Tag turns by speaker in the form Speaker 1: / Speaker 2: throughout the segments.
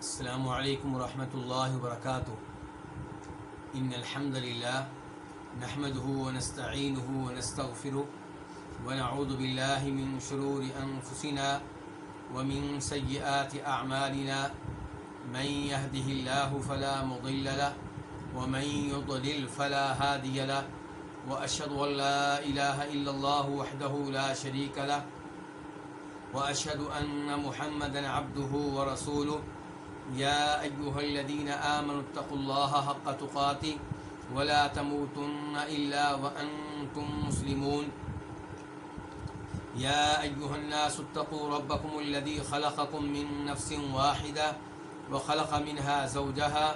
Speaker 1: السلام علیکم ورحمۃ اللہ وبرکاتہ ان الحمد للہ نحمده ونستعینه ونستغفره ونعوذ باللہ من شرور انفسنا ومن سیئات اعمالنا من يهده الله فلا مضل له ومن يضلل فلا هادي له واشهد ان لا اله الا الله وحده لا شريك له واشهد ان محمدا عبده ورسوله يا أيها الذين آمنوا اتقوا الله حق تقاته ولا تموتن إلا وأنتم مسلمون يا أيها الناس اتقوا ربكم الذي خلقكم من نفس واحدة وخلق منها زوجها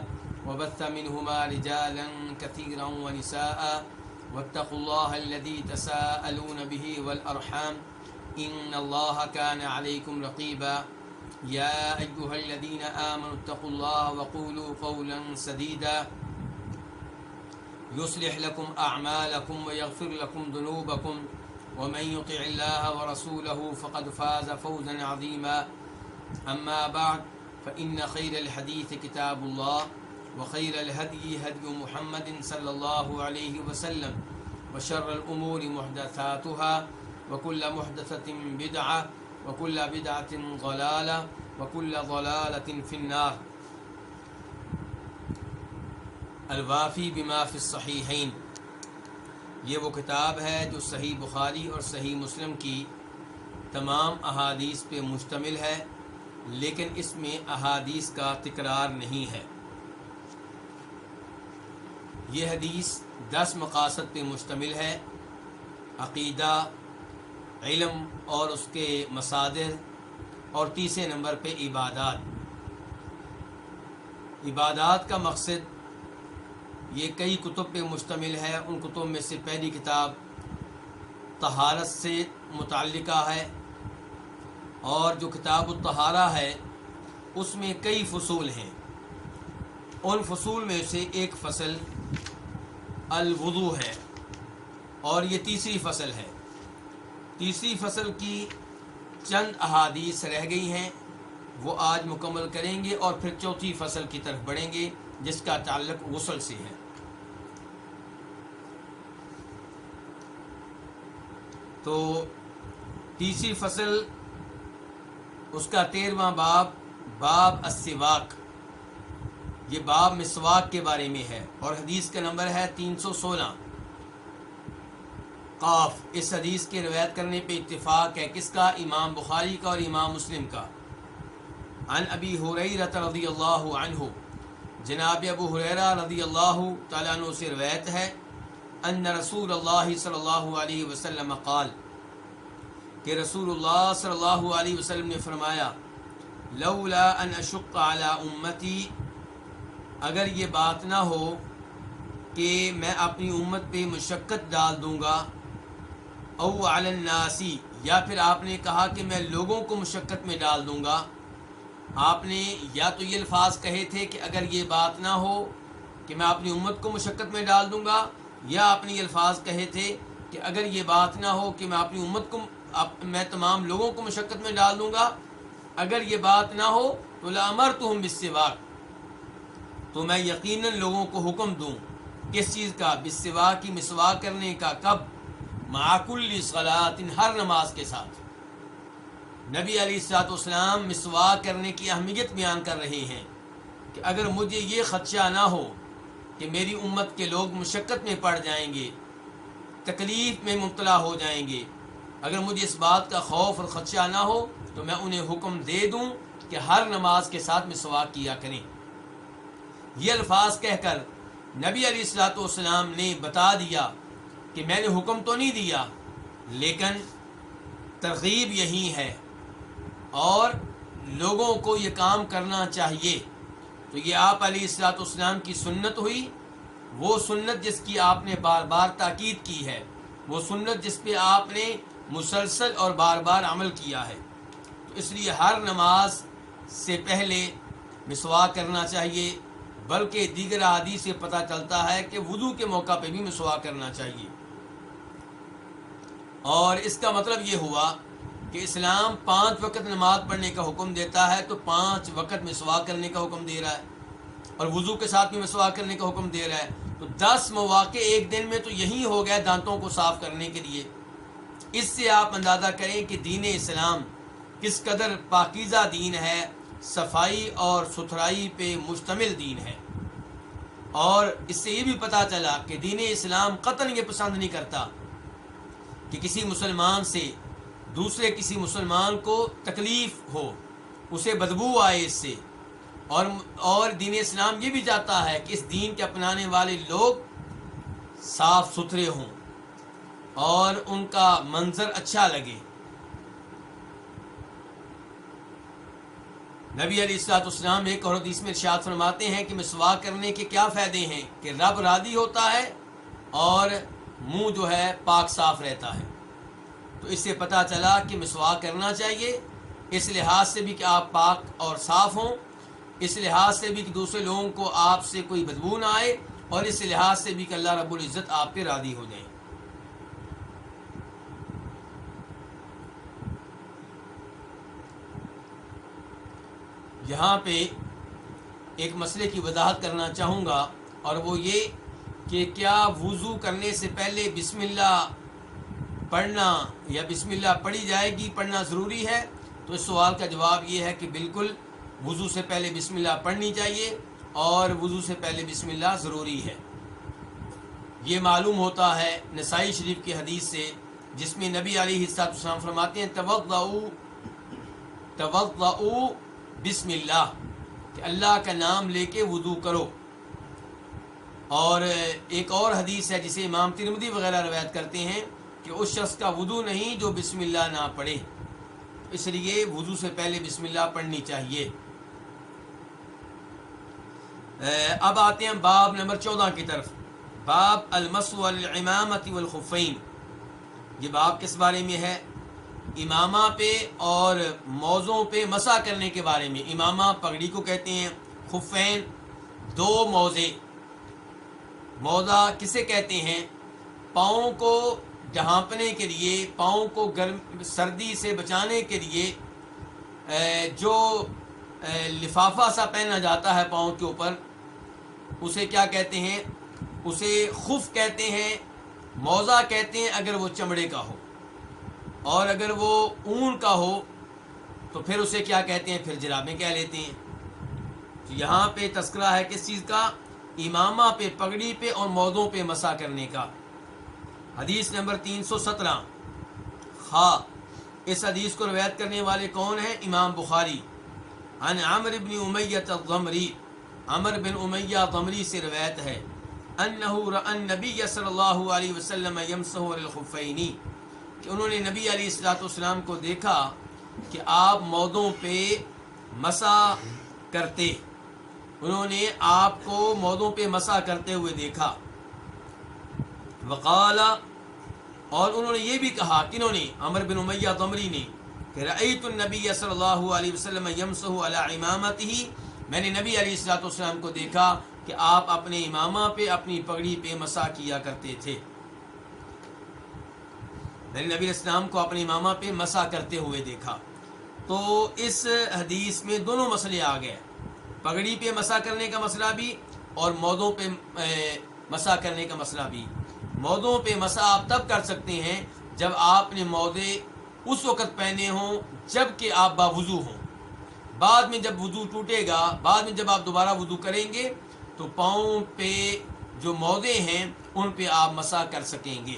Speaker 1: وبث منهما رجالا كثيرا ونساء واتقوا الله الذي تساءلون به والأرحام إن الله كان عليكم رقيبا يا أيها الذين آمنوا اتقوا الله وقولوا قولا سديدا يصلح لكم أعمالكم ويغفر لكم ذنوبكم ومن يطع الله ورسوله فقد فاز فوزا عظيما أما بعد فإن خير الحديث كتاب الله وخير الهدي هدي محمد صلى الله عليه وسلم وشر الأمور محدثاتها وكل محدثة بدعة وكل بدعة ضلالة وكل ضلالة في النار. الوافی بما فی الصحیحین، یہ وہ کتاب ہے جو صحیح بخاری اور صحیح مسلم کی تمام احادیث پہ مشتمل ہے، لیکن اس میں احادیث کا تکرار نہیں ہے. یہ حدیث 10 مقاصد پہ مشتمل ہے: عقیدہ، علم اور اس کے مصادر، اور تیسرے نمبر پہ عبادات. عبادات کا مقصد یہ کئی کتب پہ مشتمل ہے. ان کتب میں سے پہلی کتاب طہارت سے متعلقہ ہے، اور جو کتاب الطہارہ ہے اس میں کئی فصول ہیں. ان فصول میں سے ایک فصل الوضو ہے، اور یہ تیسری فصل ہے. تیسری فصل کی چند احادیث رہ گئی ہیں، وہ آج مکمل کریں گے، اور پھر چوتھی فصل کی طرف بڑھیں گے جس کا تعلق غسل سے ہے. تو تیسری فصل، اس کا 13واں باب، باب السواک، یہ باب مسواک کے بارے میں ہے، اور حدیث کا نمبر ہے 316. قاف. اس حدیث کے روایت کرنے پہ اتفاق ہے کس کا؟ امام بخاری کا اور امام مسلم کا. عن ابی ہریرہ رضی اللہ عنہ، جناب ابو ہریرہ رضی اللہ تعالیٰ عنہ سے روایت ہے، ان رسول اللہ صلی اللہ علیہ وسلم قال، کہ رسول اللہ صلی اللہ علیہ وسلم نے فرمایا، لولا ان اشق علی امتی، اگر یہ بات نہ ہو کہ میں اپنی امت پہ مشقت ڈال دوں گا، او علی الناسی، یا پھر آپ نے کہا کہ میں لوگوں کو مشقت میں ڈال دوں گا. آپ نے یا تو یہ الفاظ کہے تھے کہ اگر یہ بات نہ ہو کہ میں اپنی امت کو مشقت میں ڈال دوں گا، یا آپ نے یہ الفاظ کہے تھے کہ اگر یہ بات نہ ہو کہ میں اپنی امت کو، میں تمام لوگوں کو مشقت میں ڈال دوں گا. اگر یہ بات نہ ہو تو لامرتہم بالسواک، تو میں یقیناً لوگوں کو حکم دوں کس چیز کا؟ بالسواک، کی مسواک کرنے کا. کب؟ مع کل صلاۃ، ہر نماز کے ساتھ. نبی علیہ الصلوۃ والسلام مسواک کرنے کی اہمیت بیان کر رہے ہیں کہ اگر مجھے یہ خدشہ نہ ہو کہ میری امت کے لوگ مشقت میں پڑ جائیں گے، تکلیف میں مبتلا ہو جائیں گے، اگر مجھے اس بات کا خوف اور خدشہ نہ ہو تو میں انہیں حکم دے دوں کہ ہر نماز کے ساتھ مسواک کیا کریں. یہ الفاظ کہہ کر نبی علیہ الصلوۃ والسلام نے بتا دیا کہ میں نے حکم تو نہیں دیا، لیکن ترغیب یہی ہے اور لوگوں کو یہ کام کرنا چاہیے. تو یہ آپ علیہ الصلوۃ والسلام کی سنت ہوئی، وہ سنت جس کی آپ نے بار بار تاکید کی ہے، وہ سنت جس پہ آپ نے مسلسل اور بار بار عمل کیا ہے. تو اس لیے ہر نماز سے پہلے مسواک کرنا چاہیے، بلکہ دیگر احادیث سے پتہ چلتا ہے کہ وضو کے موقع پہ بھی مسواک کرنا چاہیے. اور اس کا مطلب یہ ہوا کہ اسلام 5 وقت نماز پڑھنے کا حکم دیتا ہے تو 5 وقت مسواک کرنے کا حکم دے رہا ہے، اور وضو کے ساتھ بھی مسواک کرنے کا حکم دے رہا ہے، تو 10 مواقع ایک دن میں تو یہی ہو گیا دانتوں کو صاف کرنے کے لیے۔ اس سے آپ اندازہ کریں کہ دین اسلام کس قدر پاکیزہ دین ہے، صفائی اور ستھرائی پہ مشتمل دین ہے۔ اور اس سے یہ بھی پتہ چلا کہ دین اسلام قطعاً یہ پسند نہیں کرتا کہ کسی مسلمان سے دوسرے کسی مسلمان کو تکلیف ہو، اسے بدبو آئے اس سے، اور دین اسلام یہ بھی چاہتا ہے کہ اس دین کے اپنانے والے لوگ صاف ستھرے ہوں اور ان کا منظر اچھا لگے۔ نبی علیہ الصلوۃ والسلام ایک اور حدیث میں ارشاد فرماتے ہیں کہ مسواک کرنے کے کیا فائدے ہیں کہ رب راضی ہوتا ہے اور منہ جو ہے پاک صاف رہتا ہے۔ تو اس سے پتہ چلا کہ مسواک کرنا چاہیے، اس لحاظ سے بھی کہ آپ پاک اور صاف ہوں، اس لحاظ سے بھی کہ دوسرے لوگوں کو آپ سے کوئی بدبو نہ آئے، اور اس لحاظ سے بھی کہ اللہ رب العزت آپ پہ راضی ہو جائے۔ یہاں پہ ایک مسئلے کی وضاحت کرنا چاہوں گا، اور وہ یہ کہ کیا وضو کرنے سے پہلے بسم اللہ پڑھنا یا بسم اللہ پڑھی جائے گی پڑھنا ضروری ہے؟ تو اس سوال کا جواب یہ ہے کہ بالکل وضو سے پہلے بسم اللہ پڑھنی چاہیے، اور وضو سے پہلے بسم اللہ ضروری ہے۔ یہ معلوم ہوتا ہے نسائی شریف کی حدیث سے، جس میں نبی علیہ الصلوۃ والسلام فرماتے ہیں توضؤ بسم اللہ، کہ اللہ کا نام لے کے وضو کرو۔ اور ایک اور حدیث ہے جسے امام ترمذی وغیرہ روایت کرتے ہیں کہ اس شخص کا وضو نہیں جو بسم اللہ نہ پڑھے، اس لیے وضو سے پہلے بسم اللہ پڑھنی چاہیے۔ اب آتے ہیں باب نمبر 14 کی طرف، باب المسح علی العمامۃ والخفین۔ یہ باب کس بارے میں ہے؟ امامہ پہ اور موزوں پہ مسح کرنے کے بارے میں۔ امامہ پگڑی کو کہتے ہیں، خفین 2 موزے۔ موزہ کسے کہتے ہیں؟ پاؤں کو ڈھانپنے کے لیے، پاؤں کو گرم سردی سے بچانے کے لیے جو لفافہ سا پہنا جاتا ہے پاؤں کے اوپر، اسے کیا کہتے ہیں؟ اسے خف کہتے ہیں، موزہ کہتے ہیں اگر وہ چمڑے کا ہو، اور اگر وہ اون کا ہو تو پھر اسے کیا کہتے ہیں؟ پھر جرابیں کہہ لیتے ہیں۔ تو یہاں پہ تذکرہ ہے کس چیز کا؟ امامہ پہ، پگڑی پہ اور موزوں پہ مسح کرنے کا۔ حدیث نمبر 317 اس حدیث کو روایت کرنے والے کون ہیں؟ امام بخاری۔ عن عمرو بن امیہ الضمری، عمر بن امیہ ضمری سے روایت ہے، انہ رأى النبی صلی اللہ علیہ وسلم یمسح علی الخفین، کہ انہوں نے نبی علیہ الصلوۃ والسلام کو دیکھا کہ آپ موزوں پہ مسح کرتے، انہوں نے آپ کو موزوں پہ مسح کرتے ہوئے دیکھا۔ وقال، اور انہوں نے یہ بھی کہا، کنہوں نے؟ عمر بن امیہ ضمری نے، کہ رأیت النبی صلی اللہ علیہ وسلم یمسح علی امامتہ، میں نے نبی علیہ الصلوۃ والسلام کو دیکھا کہ آپ اپنے امامہ پہ، اپنی پگڑی پہ مسح کیا کرتے تھے۔ میں نے نبی علیہ السلام کو اپنے امامہ پہ مسح کرتے ہوئے دیکھا۔ تو اس حدیث میں دونوں مسئلے آ گئے، پگڑی پہ مسح کرنے کا مسئلہ بھی اور موزوں پہ مسح کرنے کا مسئلہ بھی۔ موزوں پہ مسح آپ تب کر سکتے ہیں جب آپ نے موزے اس وقت پہنے ہوں جب کہ آپ باوضو ہوں۔ بعد میں جب وضو ٹوٹے گا، بعد میں جب آپ دوبارہ وضو کریں گے تو پاؤں پہ جو موزے ہیں ان پہ آپ مسح کر سکیں گے۔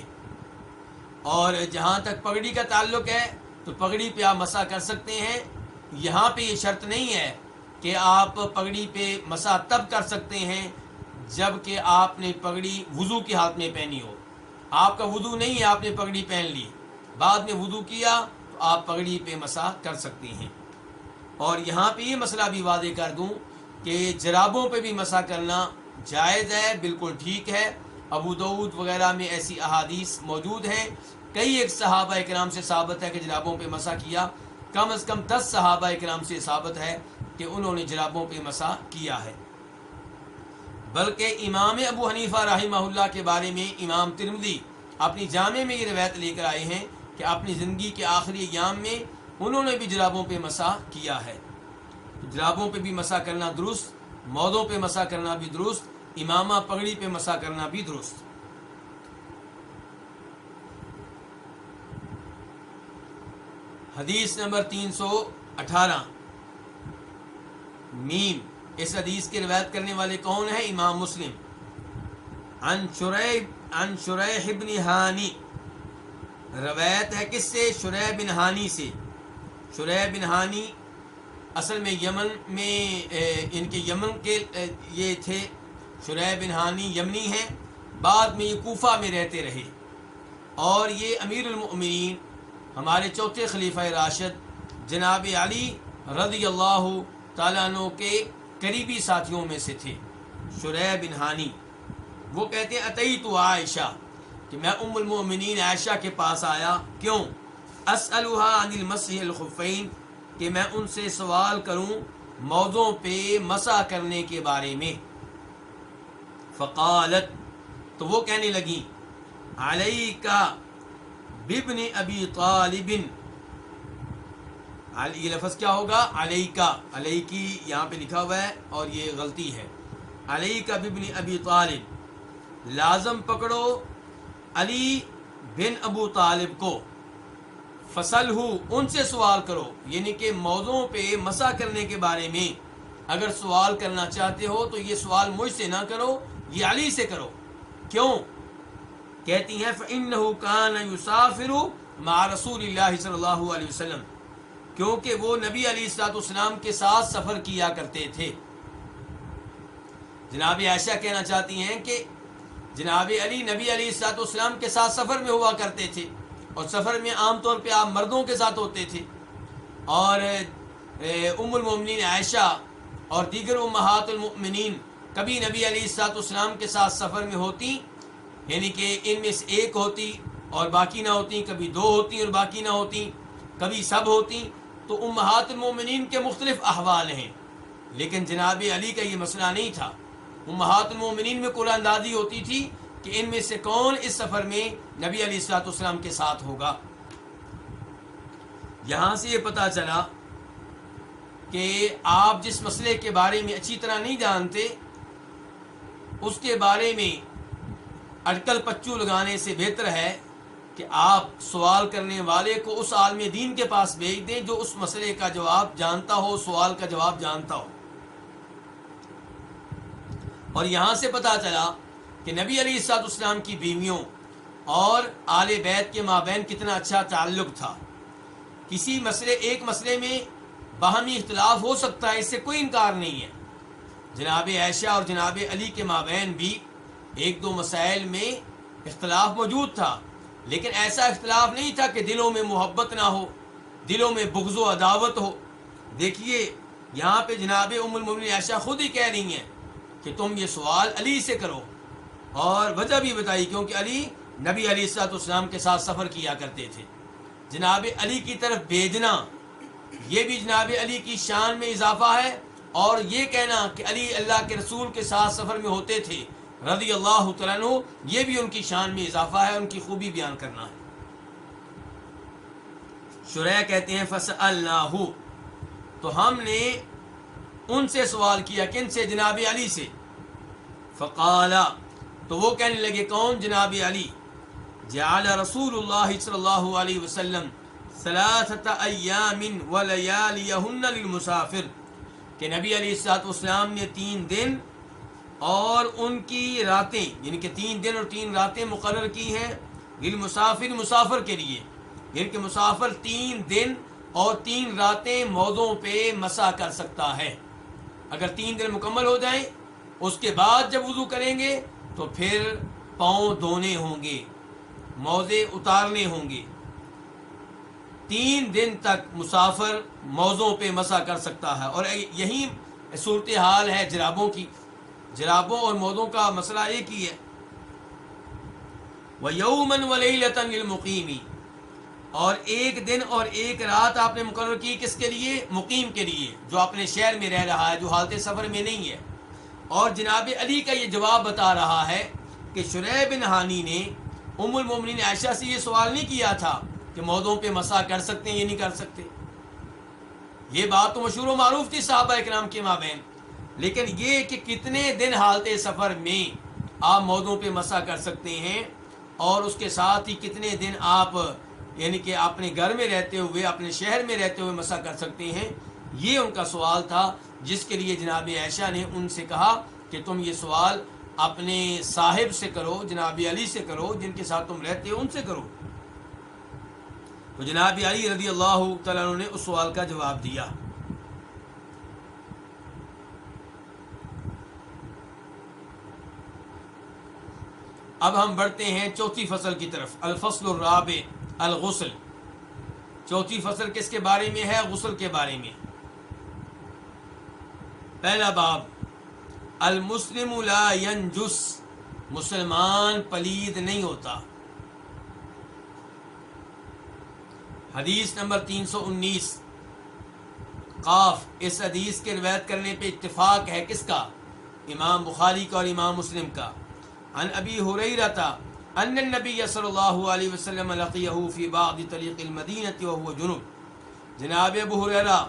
Speaker 1: اور جہاں تک پگڑی کا تعلق ہے تو پگڑی پہ آپ مسح کر سکتے ہیں۔ یہاں پہ یہ شرط نہیں ہے کہ آپ پگڑی پہ مسح تب کر سکتے ہیں جب کہ آپ نے پگڑی وضو کی حالت میں پہنی ہو۔ آپ کا وضو نہیں ہے، آپ نے پگڑی پہن لی، بعد میں وضو کیا تو آپ پگڑی پہ مسح کر سکتے ہیں۔ اور یہاں پہ یہ مسئلہ بھی واضح کر دوں کہ جرابوں پہ بھی مسح کرنا جائز ہے، بالکل ٹھیک ہے۔ ابو داؤد وغیرہ میں ایسی احادیث موجود ہیں، کئی ایک صحابہ اکرام سے ثابت ہے کہ جرابوں پہ مسح کیا، کم از کم 10 صحابہ اکرام سے ثابت ہے کہ انہوں نے جرابوں پہ مسح کیا ہے۔ بلکہ امام ابو حنیفہ رحمہ اللہ کے بارے میں امام ترمذی اپنی جامع میں یہ روایت لے کر آئے ہیں کہ اپنی زندگی کے آخری ایام میں انہوں نے بھی جرابوں پہ مسح کیا ہے. تو جرابوں پہ بھی مسح کرنا درست، موزوں پہ مسح کرنا بھی درست، امامہ پگڑی پہ مسح کرنا بھی درست. حدیث نمبر 318 میم. اس حدیث کی روایت کرنے والے کون ہیں؟ امام مسلم. عن شریح بن ہانی، روایت ہے کس سے؟ شریح بن ہانی سے. شریح بن ہانی اصل میں یمن میں ان کے یمن کے یہ تھے. شریح بن ہانی یمنی ہیں، بعد میں یہ کوفہ میں رہتے رہے، اور یہ امیر المؤمنین ہمارے چوتھے خلیفہ راشد جناب علی رضی اللہ تعالیٰ عنہ کے قریبی ساتھیوں میں سے تھے. شریح بن ہانی وہ کہتے ہیں اتیت عائشہ، کہ میں ام المؤمنین عائشہ کے پاس آیا. کیوں؟ اسألها عن المسح الخفین، کہ میں ان سے سوال کروں موضوع پہ مسح کرنے کے بارے میں. فقالت، تو وہ کہنے لگیں علیکا بابن ابی طالب. یہ لفظ کیا ہوگا؟ علیکا، علیکی یہاں پہ لکھا ہوا ہے اور یہ غلطی ہے. علیکا بابن ابی طالب، لازم پکڑو علی بن ابو طالب کو. فصلہ، ان سے سوال کرو، یعنی کہ موضوع پہ مسح کرنے کے بارے میں اگر سوال کرنا چاہتے ہو تو یہ سوال مجھ سے نہ کرو، یہ علی سے کرو. کیوں؟ کہتی ہیں فإنہ کان یسافر مع رسول اللہ صلی اللہ علیہ وسلم، کیونکہ وہ نبی علیہ الصلوۃ والسلام کے ساتھ سفر کیا کرتے تھے. جناب عائشہ کہنا چاہتی ہیں کہ جناب علی نبی علیہ الصلوۃ والسلام کے ساتھ سفر میں ہوا کرتے تھے، اور سفر میں عام طور پہ آپ مردوں کے ساتھ ہوتے تھے، اور ام المؤمنین عائشہ اور دیگر امہات المؤمنین کبھی نبی علیہ الصلوۃ والسلام کے ساتھ سفر میں ہوتی، یعنی کہ ان میں سے ایک ہوتی اور باقی نہ ہوتی، کبھی دو ہوتی اور باقی نہ ہوتی، کبھی سب ہوتی. تو امہات المؤمنین کے مختلف احوال ہیں، لیکن جناب علی کا یہ مسئلہ نہیں تھا. امہات المؤمنین میں قرآن اندازی ہوتی تھی کہ ان میں سے کون اس سفر میں نبی علیہ الصلوۃ والسلام کے ساتھ ہوگا. یہاں سے یہ پتہ چلا کہ آپ جس مسئلے کے بارے میں اچھی طرح نہیں جانتے، اس کے بارے میں اٹکل پچو لگانے سے بہتر ہے کہ آپ سوال کرنے والے کو اس عالم دین کے پاس بھیج دیں جو اس مسئلے کا جواب جانتا ہو، سوال کا جواب جانتا ہو. اور یہاں سے پتہ چلا کہ نبی علیہ الصلوۃ والسلام کی بیویوں اور آل بیت کے مابین کتنا اچھا تعلق تھا. کسی مسئلے، ایک مسئلے میں باہمی اختلاف ہو سکتا ہے، اس سے کوئی انکار نہیں ہے. جناب عائشہ اور جناب علی کے مابین بھی ایک دو مسائل میں اختلاف موجود تھا، لیکن ایسا اختلاف نہیں تھا کہ دلوں میں محبت نہ ہو، دلوں میں بغض و عداوت ہو. دیکھیے یہاں پہ جناب ام المؤمنین عائشہ خود ہی کہہ رہی ہیں کہ تم یہ سوال علی سے کرو، اور وجہ بھی بتائی کیونکہ علی نبی علیہ الصلوۃ والسلام کے ساتھ سفر کیا کرتے تھے. جناب علی کی طرف بھیجنا یہ بھی جناب علی کی شان میں اضافہ ہے، اور یہ کہنا کہ علی اللہ کے رسول کے ساتھ سفر میں ہوتے تھے رضی اللہ تعالیٰ عنہ، یہ بھی ان کی شان میں اضافہ ہے، ان کی خوبی بیان کرنا ہے. شریح کہتے ہیں فسألناہ، تو ہم نے ان سے سوال کیا. کن سے؟ جناب علی سے. فقال، تو وہ کہنے لگے کون؟ جناب علی. جعل رسول اللہ صلی اللہ علیہ وسلم 3 ایام ولیالیہن للمسافر، کہ نبی علیہ الصلوۃ والسلام نے 3 دن اور ان کی راتیں، یعنی کہ 3 دن اور 3 راتیں مقرر کی ہیں للمسافر، مسافر کے لیے، یعنی کہ مسافر 3 دن اور 3 راتیں موضوع پہ مسح کر سکتا ہے. اگر 3 دن مکمل ہو جائیں، اس کے بعد جب وضو کریں گے تو پھر پاؤں دھونے ہوں گے، موزے اتارنے ہوں گے. 3 دن تک مسافر موضوع پہ مسح کر سکتا ہے. اور یہی صورتحال ہے جرابوں کی. جرابوں اور موزوں کا مسئلہ ایک ہی ہے. وَيَوْمًا وَلَيْلَةً لِلْمُقِيمِ، اور 1 دن اور 1 رات آپ نے مقرر کی کس کے لیے؟ مقیم کے لیے، جو اپنے شہر میں رہ رہا ہے، جو حالت سفر میں نہیں ہے. اور جناب علی کا یہ جواب بتا رہا ہے کہ شریح بن ہانی نے ام المؤمنین عائشہ سے یہ سوال نہیں کیا تھا کہ کہ موضوع پہ مسح کر سکتے ہیں یہ نہیں کر سکتے. یہ بات تو مشہور و معروف تھی صحابہ کرام کے مابین، لیکن یہ کہ کتنے دن حالت سفر میں آپ موضوع پہ مسح کر سکتے ہیں، اور اس کے ساتھ ہی کتنے دن آپ یعنی کہ اپنے گھر میں رہتے ہوئے اپنے شہر میں رہتے ہوئے مسح کر سکتے ہیں، یہ ان کا سوال تھا، جس کے لیے جناب عائشہ نے ان سے کہا کہ تم یہ سوال اپنے صاحب سے کرو، جناب علی سے کرو، جن کے ساتھ تم رہتے ہو ان سے کرو. تو جناب علی رضی اللہ تعالیٰ عنہ نے اس سوال کا جواب دیا. اب ہم بڑھتے ہیں چوتھی فصل کی طرف. الفصل الرابع الغسل. چوتھی فصل کس کے بارے میں ہے؟ غسل کے بارے میں. پہلا باب المسلم لا ینجس. مسلمان پلید نہیں ہوتا. حدیث نمبر 319 قاف. اس حدیث کے روایت کرنے پہ اتفاق ہے کس کا؟ امام بخاری کا اور امام مسلم کا. عن ابی ہریرہ ان النبی صلی اللہ علیہ وسلم لقیہ فی بعض طریق المدینہ وہو جنوب. جناب ابو ہریرہ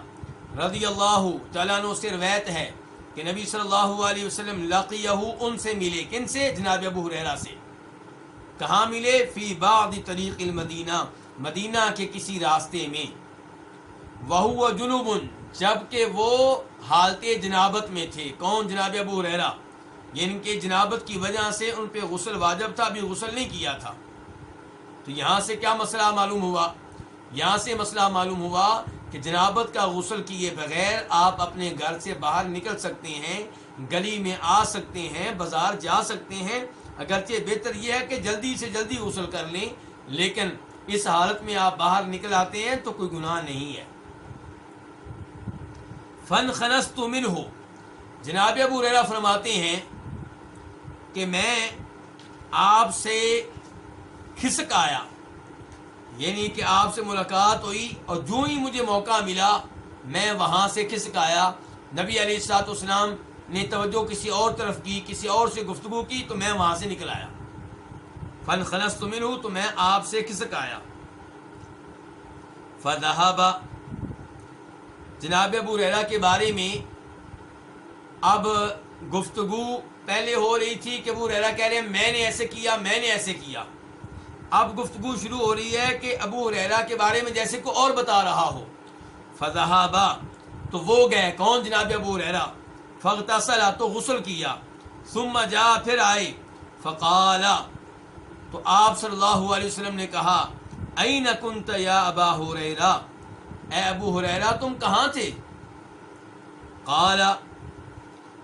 Speaker 1: رضی اللہ تعالیٰ عنہ سے روایت ہے کہ نبی صلی اللہ علیہ وسلم لقیہ ان سے ملے. کن سے؟ جناب ابو ہریرہ سے. کہاں ملے؟ فی بعض طریق المدینہ. مدینہ کے کسی راستے میں. وہو جنوب. جبکہ وہ حالت جنابت میں تھے. کون؟ جناب ابو ہریرہ. یعنی کہ جنابت کی وجہ سے ان پہ غسل واجب تھا، ابھی غسل نہیں کیا تھا. تو یہاں سے کیا مسئلہ معلوم ہوا؟ یہاں سے مسئلہ معلوم ہوا کہ جنابت کا غسل کیے بغیر آپ اپنے گھر سے باہر نکل سکتے ہیں، گلی میں آ سکتے ہیں، بازار جا سکتے ہیں. اگرچہ بہتر یہ ہے کہ جلدی سے جلدی غسل کر لیں، لیکن اس حالت میں آپ باہر نکل آتے ہیں تو کوئی گناہ نہیں ہے. فانخنست منہ. جناب ابو ہریرہ فرماتے ہیں کہ میں آپ سے کھسک آیا، یعنی کہ آپ سے ملاقات ہوئی اور جو ہی مجھے موقع ملا میں وہاں سے کھسک آیا. نبی علیہ الصلوۃ والسلام نے توجہ کسی اور طرف کی، کسی اور سے گفتگو کی، تو میں وہاں سے نکل آیا. فانخنست منہ. تو میں آپ سے کھسک آیا. فذهب. جناب ابو ہریرہ کے بارے میں اب گفتگو پہلے ہو رہی تھی کہ ابو ہریرہ کہہ رہے ہیں میں نے ایسے کیا، میں نے ایسے کیا. اب گفتگو شروع ہو رہی ہے کہ ابو ہریرہ کے بارے میں جیسے کوئی اور بتا رہا ہو. فذهب. تو وہ گئے. کون؟ جناب ابو ہریرہ. فاغتسل. تو غسل کیا. ثم جاء. پھر آئے. فقال. تو آپ صلی اللہ علیہ وسلم نے کہا این کنت یا ابا ہریرہ. اے ابو ہریرہ تم کہاں تھے؟ قال.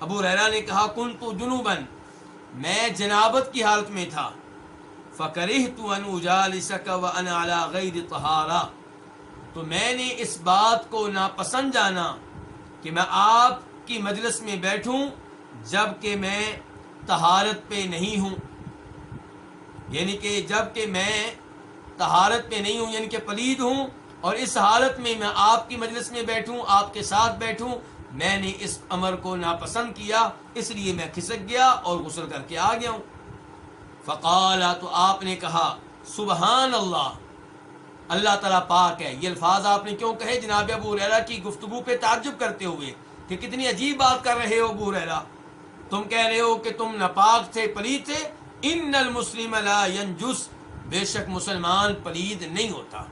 Speaker 1: ابو ہریرہ نے کہا کنت جنوبا. میں جنابت کی حالت میں تھا. فکرہت ان اجالسک وانا علی غیر طہارہ. تو میں نے اس بات کو ناپسند جانا کہ میں آپ کی مجلس میں بیٹھوں جب کہ میں طہارت پہ نہیں ہوں. یعنی کہ جب کہ میں طہارت پہ نہیں ہوں، یعنی کہ پلید ہوں، اور اس حالت میں میں آپ کی مجلس میں بیٹھوں، آپ کے ساتھ بیٹھوں. میں نے اس امر کو ناپسند کیا، اس لیے میں کھسک گیا اور غسل کر کے آ گیا ہوں. فقال. تو آپ نے کہا سبحان اللہ. اللہ تعالیٰ پاک ہے. یہ الفاظ آپ نے کیوں کہے؟ جناب ابو ہریرہ کی گفتگو پہ تعجب کرتے ہوئے کہ کتنی عجیب بات کر رہے ہو ابو ہریرہ. تم کہہ رہے ہو کہ تم ناپاک تھے، پلید تھے. ان المسلم لا ینجس. بے شک مسلمان پلید نہیں ہوتا.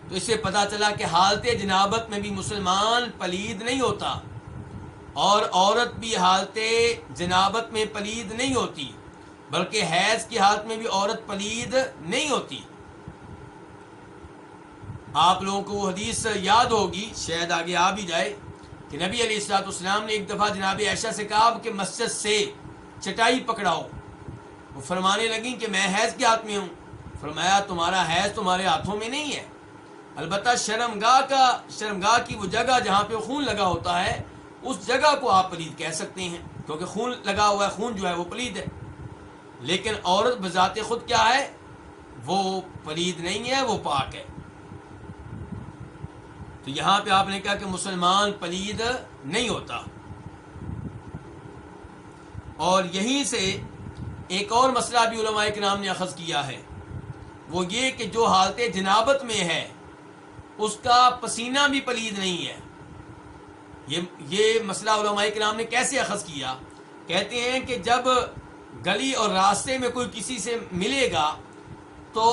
Speaker 1: تو اس سے پتہ چلا کہ حالت جنابت میں بھی مسلمان پلید نہیں ہوتا، اور عورت بھی حالت جنابت میں پلید نہیں ہوتی، بلکہ حیض کی حالت میں بھی عورت پلید نہیں ہوتی. آپ لوگوں کو وہ حدیث یاد ہوگی، شاید آگے آ بھی جائے، کہ نبی علیہ الصلوۃ والسلام نے ایک دفعہ جناب عائشہ سے کہا کہ مسجد سے چٹائی پکڑاؤ. وہ فرمانے لگیں کہ میں حیض کی حالت میں ہوں. فرمایا تمہارا حیض تمہارے ہاتھوں میں نہیں ہے، البتہ شرمگاہ کی وہ جگہ جہاں پہ خون لگا ہوتا ہے اس جگہ کو آپ پلید کہہ سکتے ہیں، کیونکہ خون لگا ہوا ہے، خون جو ہے وہ پلید ہے. لیکن عورت بذات خود کیا ہے؟ وہ پلید نہیں ہے، وہ پاک ہے. تو یہاں پہ آپ نے کہا کہ مسلمان پلید نہیں ہوتا. اور یہیں سے ایک اور مسئلہ بھی علماء کرام نے اخذ کیا ہے وہ یہ کہ جو حالت جنابت میں ہے اس کا پسینہ بھی پلید نہیں ہے۔ یہ مسئلہ علماء کرام نے کیسے اخذ کیا؟ کہتے ہیں کہ جب گلی اور راستے میں کوئی کسی سے ملے گا تو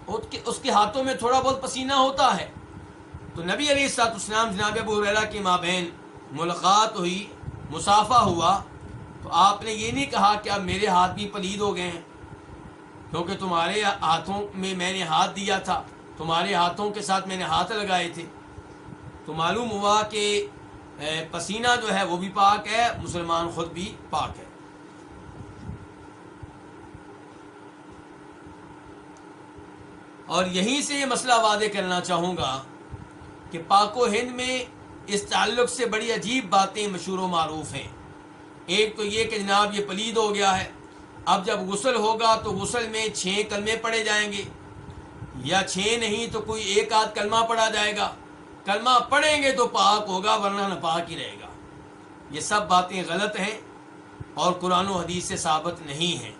Speaker 1: اس کے ہاتھوں میں تھوڑا بہت پسینہ ہوتا ہے، تو نبی علیہ الصلوۃ والسلام جناب ابو ہریرہ کے مابین ملاقات ہوئی، مصافحہ ہوا، تو آپ نے یہ نہیں کہا کہ اب میرے ہاتھ بھی پلید ہو گئے ہیں کیونکہ تمہارے ہاتھوں میں میں نے ہاتھ دیا تھا، تمہارے ہاتھوں کے ساتھ میں نے ہاتھ لگائے تھے۔ تو معلوم ہوا کہ پسینہ جو ہے وہ بھی پاک ہے، مسلمان خود بھی پاک ہے۔ اور یہیں سے یہ مسئلہ واضح کرنا چاہوں گا کہ پاک و ہند میں اس تعلق سے بڑی عجیب باتیں مشہور و معروف ہیں۔ ایک تو یہ کہ جناب یہ پلید ہو گیا ہے، اب جب غسل ہوگا تو غسل میں 6 کلمے پڑھے جائیں گے، یا 6 نہیں تو کوئی ایک آدھ کلمہ پڑھا جائے گا، کلمہ پڑھیں گے تو پاک ہوگا ورنہ ناپاک ہی رہے گا۔ یہ سب باتیں غلط ہیں اور قرآن و حدیث سے ثابت نہیں ہیں۔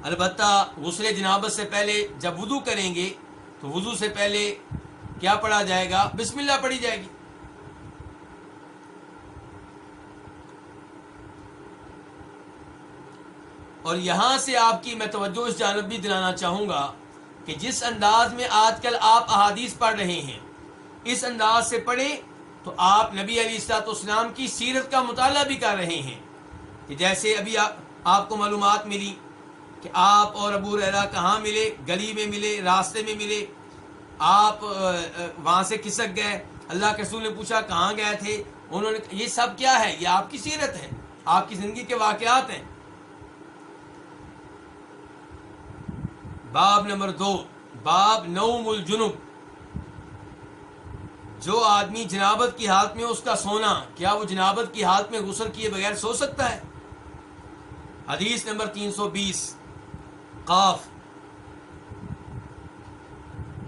Speaker 1: البتہ غسل جنابت سے پہلے جب وضو کریں گے تو وضو سے پہلے کیا پڑھا جائے گا؟ بسم اللہ پڑھی جائے گی۔ اور یہاں سے آپ کی میں توجہ اس جانب بھی دلانا چاہوں گا کہ جس انداز میں آج کل آپ احادیث پڑھ رہے ہیں اس انداز سے پڑھیں تو آپ نبی علیہ الصلوۃ والسلام کی سیرت کا مطالعہ بھی کر رہے ہیں، کہ جیسے ابھی آپ کو معلومات ملی کہ آپ اور ابو ہریرہ کہاں ملے، گلی میں ملے، راستے میں ملے، آپ وہاں سے کھسک گئے، اللہ کے رسول نے پوچھا کہاں گئے تھے، انہوں نے یہ سب کیا ہے؟ یہ آپ کی سیرت ہے، آپ کی زندگی کے واقعات ہیں۔ باب نمبر 2، باب نوم الجنب، جو آدمی جنابت کی حالت میں اس کا سونا، کیا وہ جنابت کی حالت میں غسل کیے بغیر سو سکتا ہے؟ حدیث نمبر 320 قاف۔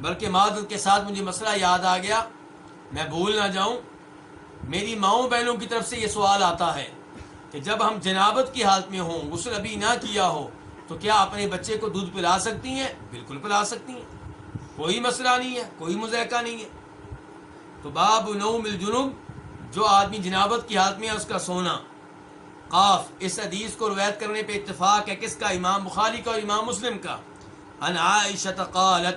Speaker 1: بلکہ معذرت کے ساتھ مجھے مسئلہ یاد آ گیا، میں بھول نہ جاؤں، میری ماؤں بہنوں کی طرف سے یہ سوال آتا ہے کہ جب ہم جنابت کی حالت میں ہوں، غسل ابھی نہ کیا ہو، تو کیا اپنے بچے کو دودھ پلا سکتی ہیں؟ بالکل پلا سکتی ہیں، کوئی مسئلہ نہیں ہے، کوئی مضحکہ نہیں ہے۔ تو باب نوم الجنب، جو آدمی جنابت کی حالت میں ہے اس کا سونا۔ قاف، اس حدیث کو روایت کرنے پہ اتفاق ہے کس کا؟ امام بخاری کا اور امام مسلم کا۔ عن عائشہ قالت،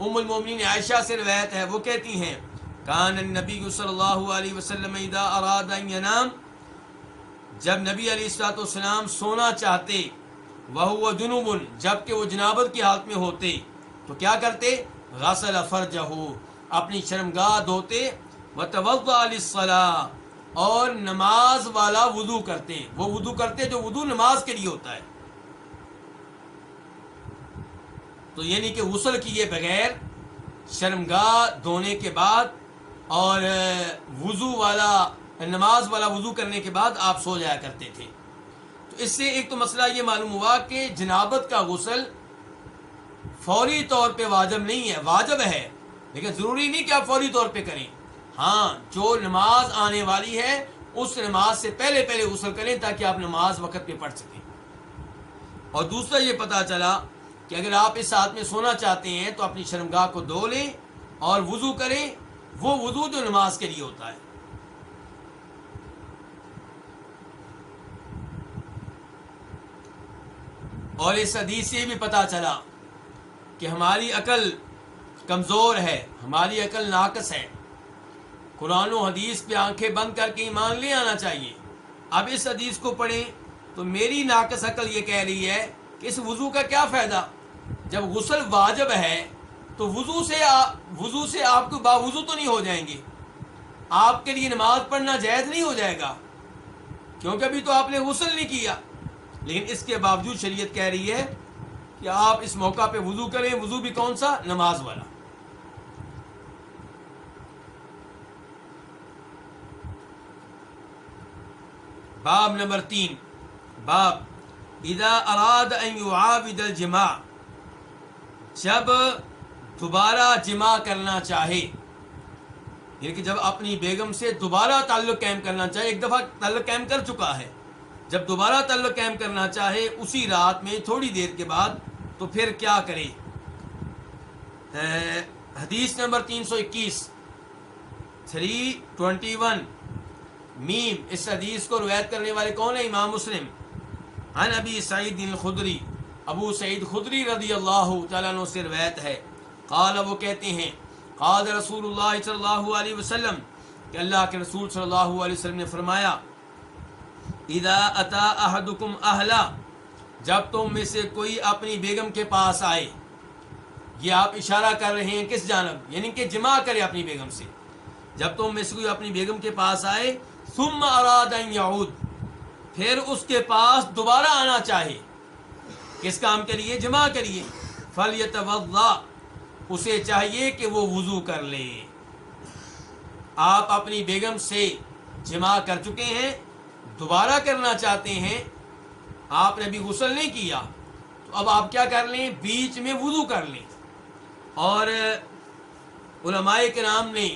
Speaker 1: ام المومنین عائشہ سے روایت ہے، وہ کہتی ہیں کان النبی صلی اللہ علیہ وسلم اذا اراد ان ینام، جب نبی علیہ الصلوۃ والسلام سونا چاہتے، وہو جنوب، جب کہ وہ جنابت کی حالت میں ہوتے، تو کیا کرتے؟ غسل فرجہ، اپنی شرمگاہ دھوتے، وتوضأ للصلاۃ، اور نماز والا وضو کرتے، وہ وضو کرتے جو وضو نماز کے لیے ہوتا ہے۔ تو یعنی کہ غسل کیے بغیر شرمگاہ دھونے کے بعد اور وضو والا نماز والا وضو کرنے کے بعد آپ سو جایا کرتے تھے۔ تو اس سے ایک تو مسئلہ یہ معلوم ہوا کہ جنابت کا غسل فوری طور پہ واجب نہیں ہے، واجب ہے لیکن ضروری نہیں کہ آپ فوری طور پہ کریں۔ ہاں، جو نماز آنے والی ہے اس نماز سے پہلے غسل کریں تاکہ آپ نماز وقت پہ پڑھ سکیں۔ اور دوسرا یہ پتہ چلا کہ اگر آپ اس حالت میں سونا چاہتے ہیں تو اپنی شرمگاہ کو دھو لیں اور وضو کریں، وہ وضو جو نماز کے لیے ہوتا ہے۔ اور اس حدیث سے بھی پتہ چلا کہ ہماری عقل کمزور ہے، ہماری عقل ناقص ہے، قرآن و حدیث پہ آنکھیں بند کر کے ایمان لے آنا چاہیے۔ اب اس حدیث کو پڑھیں تو میری ناقص عقل یہ کہہ رہی ہے کہ اس وضو کا کیا فائدہ؟ جب غسل واجب ہے تو وضو سے آپ کو باوضو تو نہیں ہو جائیں گے، آپ کے لیے نماز پڑھنا جائز نہیں ہو جائے گا کیونکہ ابھی تو آپ نے غسل نہیں کیا، لیکن اس کے باوجود شریعت کہہ رہی ہے کہ آپ اس موقع پہ وضو کریں، وضو بھی کون سا؟ نماز والا۔ باب نمبر 3، باب اذا اراد ان يعاود الجماع، جب دوبارہ جماع کرنا چاہے، یعنی کہ جب اپنی بیگم سے دوبارہ تعلق قائم کرنا چاہے، ایک دفعہ تعلق قائم کر چکا ہے جب دوبارہ تعلق قائم کرنا چاہے اسی رات میں تھوڑی دیر کے بعد تو پھر کیا کرے؟ حدیث نمبر 321 321 میم، اس حدیث کو روایت کرنے والے کون ہیں؟ امام مسلم۔ عن ابی سعید الخدری، ابو سعید خدری رضی اللہ تعالیٰ عنہ سے روایت ہے، قال، وہ کہتے ہیں، قال رسول اللہ صلی اللہ علیہ وسلم، کہ اللہ کے رسول صلی اللہ علیہ وسلم نے فرمایا، اذا اتا احدکم اہلا، جب تم میں سے کوئی اپنی بیگم کے پاس آئے، یہ آپ اشارہ کر رہے ہیں کس جانب؟ یعنی کہ جماع کرے اپنی بیگم سے، جب تم میں سے کوئی اپنی بیگم کے پاس آئے، ثم اراد ان یعود، پھر اس کے پاس دوبارہ آنا چاہے، کس کام کے لیے؟ جماع کے لیے، فلیتوضا، اسے چاہیے کہ وہ وضو کر لے۔ آپ اپنی بیگم سے جماع کر چکے ہیں، دوبارہ کرنا چاہتے ہیں، آپ نے ابھی غسل نہیں کیا، تو اب آپ کیا کر لیں؟ بیچ میں وضو کر لیں۔ اور علماء کرام نے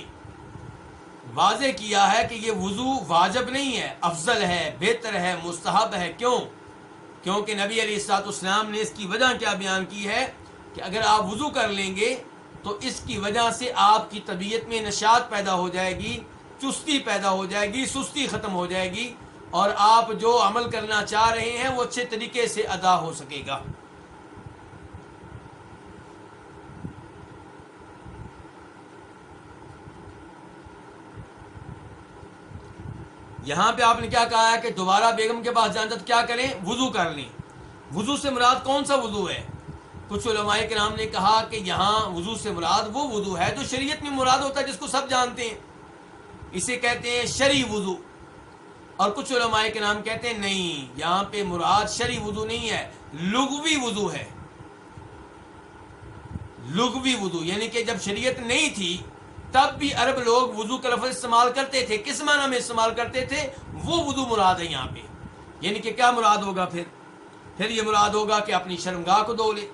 Speaker 1: واضح کیا ہے کہ یہ وضو واجب نہیں ہے، افضل ہے، بہتر ہے، مستحب ہے۔ کیوں؟ کیونکہ نبی علیہ الصلوۃ والسلام نے اس کی وجہ کیا بیان کی ہے کہ اگر آپ وضو کر لیں گے تو اس کی وجہ سے آپ کی طبیعت میں نشاط پیدا ہو جائے گی، چستی پیدا ہو جائے گی، سستی ختم ہو جائے گی، اور آپ جو عمل کرنا چاہ رہے ہیں وہ اچھے طریقے سے ادا ہو سکے گا۔ یہاں پہ آپ نے کیا کہا ہے کہ دوبارہ بیگم کے پاس جانا تو کیا کریں؟ وضو کر لیں۔ وضو سے مراد کون سا وضو ہے؟ کچھ علماء کرام نے کہا کہ یہاں وضو سے مراد وہ وضو ہے جو شریعت میں مراد ہوتا ہے، جس کو سب جانتے ہیں، اسے کہتے ہیں شرعی وضو۔ اور کچھ علماء کرام کہتے ہیں نہیں، یہاں پہ مراد شرعی وضو نہیں ہے، لغوی وضو ہے۔ لغوی وضو یعنی کہ جب شریعت نہیں تھی تب بھی عرب لوگ وضو کا لفظ استعمال کرتے تھے، کس معنی میں استعمال کرتے تھے؟ وہ وضو مراد ہے یہاں پہ۔ یعنی کہ کیا مراد ہوگا پھر یہ مراد ہوگا کہ اپنی شرمگاہ کو دھو لے،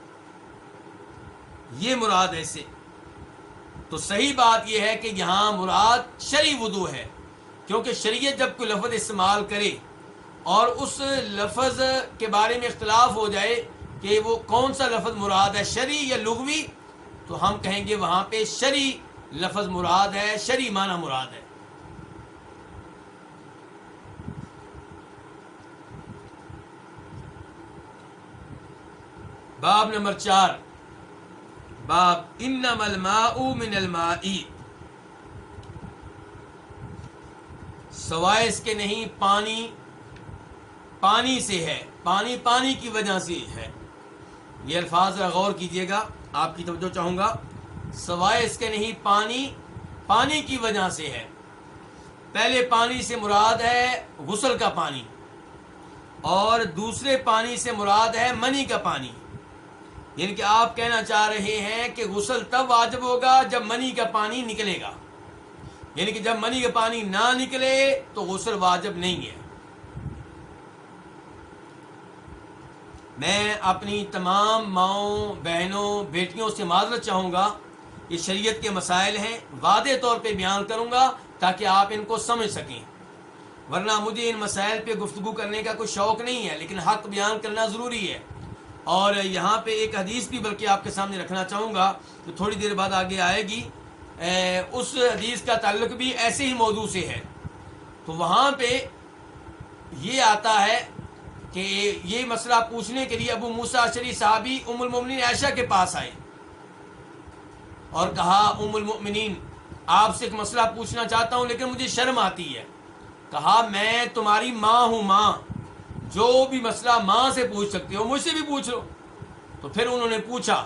Speaker 1: یہ مراد ہے سے۔ تو صحیح بات یہ ہے کہ یہاں مراد شرعی وضو ہے، کیونکہ شریعت جب کوئی لفظ استعمال کرے اور اس لفظ کے بارے میں اختلاف ہو جائے کہ وہ کون سا لفظ مراد ہے، شرعی یا لغوی، تو ہم کہیں گے وہاں پہ شرعی لفظ مراد ہے، شرعی معنی مراد ہے۔ باب نمبر 4، باب انما الماء من الماء، سوائے اس کے نہیں پانی پانی سے ہے، پانی پانی کی وجہ سے ہے۔ یہ الفاظ ذرا غور کیجئے گا، آپ کی توجہ چاہوں گا۔ سوائے اس کے نہیں پانی پانی کی وجہ سے ہے۔ پہلے پانی سے مراد ہے غسل کا پانی، اور دوسرے پانی سے مراد ہے منی کا پانی۔ یعنی کہ آپ کہنا چاہ رہے ہیں کہ غسل تب واجب ہوگا جب منی کا پانی نکلے گا، یعنی کہ جب منی کا پانی نہ نکلے تو غسل واجب نہیں ہے۔ میں اپنی تمام ماؤں، بہنوں، بیٹیوں سے معذرت چاہوں گا، یہ شریعت کے مسائل ہیں، واضح طور پہ بیان کروں گا تاکہ آپ ان کو سمجھ سکیں، ورنہ مجھے ان مسائل پہ گفتگو کرنے کا کوئی شوق نہیں ہے، لیکن حق بیان کرنا ضروری ہے۔ اور یہاں پہ ایک حدیث بھی بلکہ آپ کے سامنے رکھنا چاہوں گا جو تھوڑی دیر بعد آگے آئے گی، اس حدیث کا تعلق بھی ایسے ہی موضوع سے ہے۔ تو وہاں پہ یہ آتا ہے کہ یہ مسئلہ پوچھنے کے لیے ابو موسیٰ اشعری صحابی ام المؤمنین عائشہ کے پاس آئے اور کہا، ام المؤمنین آپ سے ایک مسئلہ پوچھنا چاہتا ہوں لیکن مجھے شرم آتی ہے۔ کہا میں تمہاری ماں ہوں، ماں، جو بھی مسئلہ ماں سے پوچھ سکتے ہو مجھ سے بھی پوچھ لو۔ تو پھر انہوں نے پوچھا،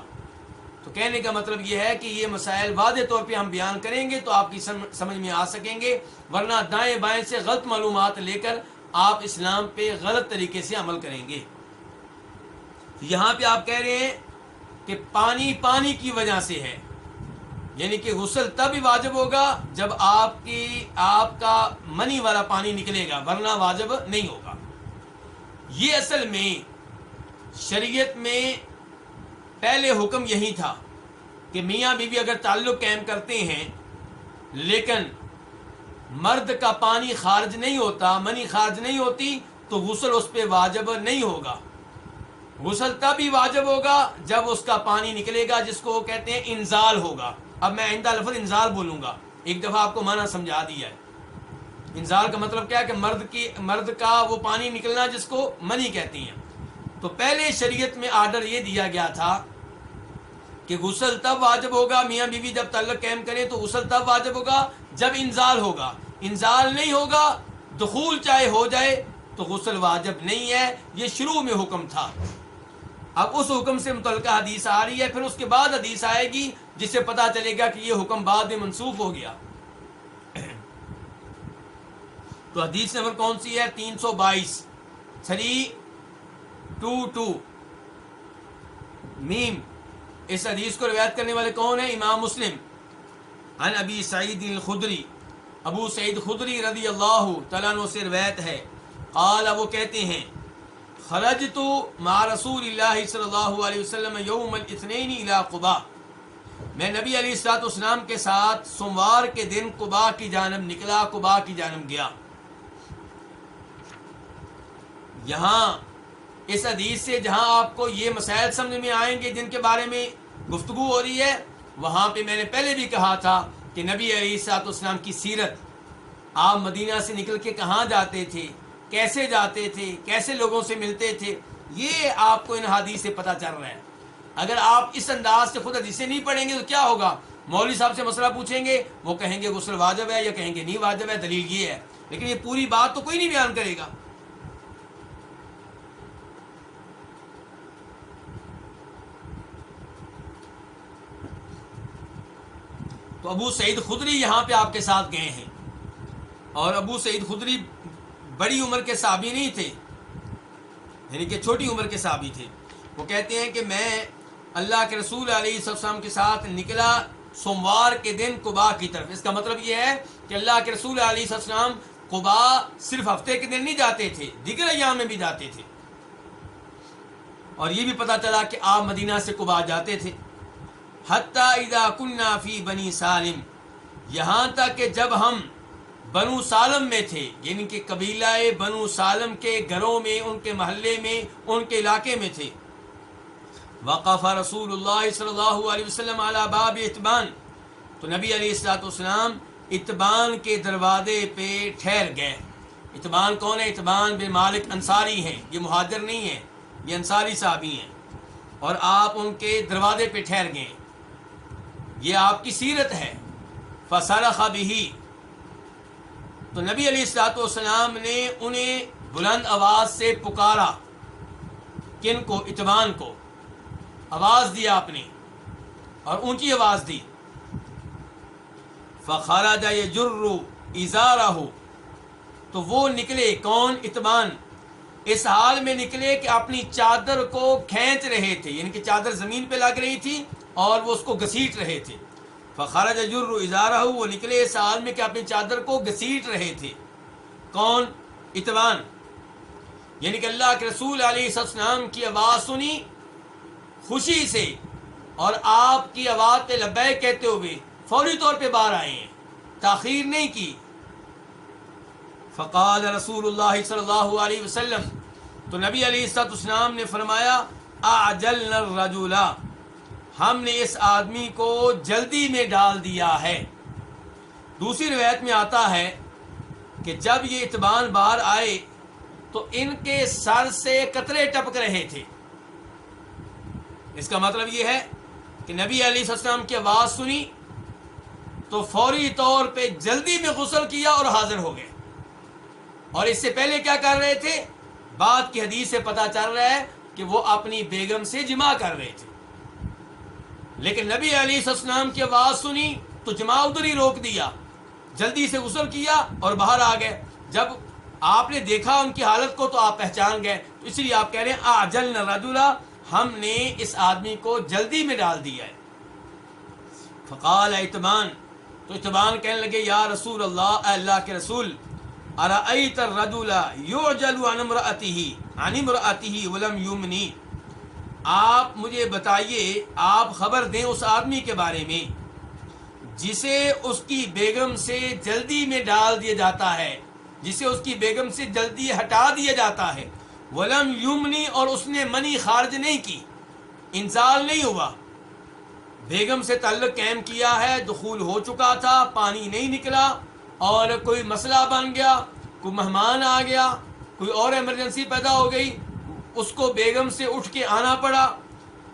Speaker 1: تو کہنے کا مطلب یہ ہے کہ یہ مسائل واضح طور پہ ہم بیان کریں گے تو آپ کی سمجھ میں آ سکیں گے، ورنہ دائیں بائیں سے غلط معلومات لے کر آپ اسلام پہ غلط طریقے سے عمل کریں گے۔ یہاں پہ آپ کہہ رہے ہیں کہ پانی پانی کی وجہ سے ہے، یعنی کہ غسل تب ہی واجب ہوگا جب آپ کا منی والا پانی نکلے گا، ورنہ واجب نہیں ہوگا۔ یہ اصل میں شریعت میں پہلے حکم یہی تھا کہ میاں بیوی اگر تعلق قائم کرتے ہیں لیکن مرد کا پانی خارج نہیں ہوتا، منی خارج نہیں ہوتی، تو غسل اس پہ واجب نہیں ہوگا. غسل تب ہی واجب ہوگا جب اس کا پانی نکلے گا، جس کو وہ کہتے ہیں انزال ہوگا. اب میں آئندہ لفظ انزال بولوں گا، ایک دفعہ آپ کو معنی سمجھا دیا ہے. انزال کا مطلب کیا ہے کہ مرد کا وہ پانی نکلنا جس کو منی کہتی ہیں. تو پہلے شریعت میں آرڈر یہ دیا گیا تھا کہ غسل تب واجب ہوگا، میاں بیوی جب تعلق قائم کریں تو غسل تب واجب ہوگا جب انزال ہوگا. انزال نہیں ہوگا، دخول چاہے ہو جائے تو غسل واجب نہیں ہے. یہ شروع میں حکم تھا. اب اس حکم سے متعلقہ حدیث آ رہی ہے، پھر اس کے بعد حدیث آئے گی جس سے پتہ چلے گا کہ یہ حکم بعد میں منسوخ ہو گیا. تو حدیث نمبر کون سی ہے؟ 322، 322 میم. اس حدیث کو روایت کرنے والے کون ہیں؟ امام مسلم. عن ابی سعید الخدری، ابو سعید خدری رضی اللہ تعالیٰ عنہ سے روایت ہے. قال، وہ کہتے ہیں خرجت مع رسول اللہ صلی اللہ علیہ وسلم یوم الاثنین الی قباء، میں نبی علیہ الصلوۃ والسلام کے ساتھ سوموار کے دن قباء کی جانب نکلا، قباء کی جانب گیا. یہاں اس حدیث سے جہاں آپ کو یہ مسائل سمجھ میں آئیں گے جن کے بارے میں گفتگو ہو رہی ہے، وہاں پہ میں نے پہلے بھی کہا تھا کہ نبی علیہ الصلوۃ والسلام کی سیرت، آپ مدینہ سے نکل کے کہاں جاتے تھے، کیسے جاتے تھے، کیسے لوگوں سے ملتے تھے، یہ آپ کو ان حدیث سے پتہ چل رہا ہے. اگر آپ اس انداز سے خود حدیثیں نہیں پڑھیں گے تو کیا ہوگا؟ مولوی صاحب سے مسئلہ پوچھیں گے، وہ کہیں گے غسل واجب ہے، یا کہیں گے نہیں واجب ہے، دلیل یہ ہے، لیکن یہ پوری بات تو کوئی نہیں بیان کرے گا. تو ابو سعید خدری یہاں پہ آپ کے ساتھ گئے ہیں، اور ابو سعید خدری بڑی عمر کے صحابی نہیں تھے، یعنی کہ چھوٹی عمر کے صحابی تھے. وہ کہتے ہیں کہ میں اللہ کے رسول علیہ السلام کے ساتھ نکلا سوموار کے دن قباء کی طرف. اس کا مطلب یہ ہے کہ اللہ کے رسول علیہ السلام قباء صرف ہفتے کے دن نہیں جاتے تھے، دیگر ایام میں بھی جاتے تھے. اور یہ بھی پتہ چلا کہ آپ مدینہ سے قباء جاتے تھے. حتی اذا کننا فی بنی سالم، یہاں تک کہ جب ہم بنو سالم میں تھے، یعنی کہ قبیلہ بنو سالم کے گھروں میں، ان کے محلے میں، ان کے علاقے میں تھے. وقف رسول اللہ صلی اللہ علیہ وسلم علی باب اتبان، تو نبی علیہ الصلوۃ والسلام اتبان کے دروازے پہ ٹھہر گئے. اتبان کون ہے؟ اتبان بن مالک انصاری ہیں، یہ مہاجر نہیں ہیں، یہ انصاری صحابی ہیں، اور آپ ان کے دروازے پہ ٹھہر گئے. یہ آپ کی سیرت ہے. فصرخ بہ، تو نبی علیہ الصلوۃ والسلام نے انہیں بلند آواز سے پکارا. کن کو؟ اتبان کو. آواز دیا آپ نے، اور اونچی آواز دی. فخرج یجر ازارہ، تو وہ نکلے. کون؟ اتبان. اس حال میں نکلے کہ اپنی چادر کو کھینچ رہے تھے، یعنی کہ چادر زمین پہ لگ رہی تھی اور وہ اس کو گھسیٹ رہے تھے. فخرج یجر ازارہ، وہ نکلے اس حال میں کہ اپنی چادر کو گھسیٹ رہے تھے. کون؟ اتبان. یعنی کہ اللہ کے رسول علیہ السلام کی آواز سنی خوشی سے، اور آپ کی آواز پہ لبیک کہتے ہوئے فوری طور پہ باہر آئے ہیں، تاخیر نہیں کی. فقال رسول اللہ صلی اللہ علیہ وسلم، تو نبی علیہ السلام نے فرمایا اعجلنا الرجل، ہم نے اس آدمی کو جلدی میں ڈال دیا ہے. دوسری روایت میں آتا ہے کہ جب یہ اتبان باہر آئے تو ان کے سر سے قطرے ٹپک رہے تھے. اس کا مطلب یہ ہے کہ نبی علیہ السلام کی آواز سنی تو فوری طور پہ جلدی میں غسل کیا اور حاضر ہو گئے. اور اس سے پہلے کیا کر رہے تھے؟ بعد کی حدیث سے پتہ چل رہا ہے کہ وہ اپنی بیگم سے جماع کر رہے تھے. لیکن نبی علیہ السلام کی آواز سنی تو جماع ادھر ہی روک دیا، جلدی سے غسل کیا اور باہر آ گئے. جب آپ نے دیکھا ان کی حالت کو تو آپ پہچان گئے، تو اس لیے آپ کہہ رہے ہیں اعجلنا الرجل، ہم نے اس آدمی کو جلدی میں ڈال دیا ہے. فقال اتبان، تو اتبان کہنے لگے یا رسول اللہ، اے اللہ کے رسول، ارأیت الرجل یعجل عن امرأته ولم یمنی، آپ مجھے بتائیے، آپ خبر دیں اس آدمی کے بارے میں جسے اس کی بیگم سے جلدی میں ڈال دیا جاتا ہے جسے اس کی بیگم سے جلدی ہٹا دیا جاتا ہے، ولم یمنی، اور اس نے منی خارج نہیں کی، انزال نہیں ہوا، بیگم سے تعلق قائم کیا ہے، دخول ہو چکا تھا، پانی نہیں نکلا، اور کوئی مسئلہ بن گیا، کوئی مہمان آ گیا، کوئی اور ایمرجنسی پیدا ہو گئی، اس کو بیگم سے اٹھ کے آنا پڑا،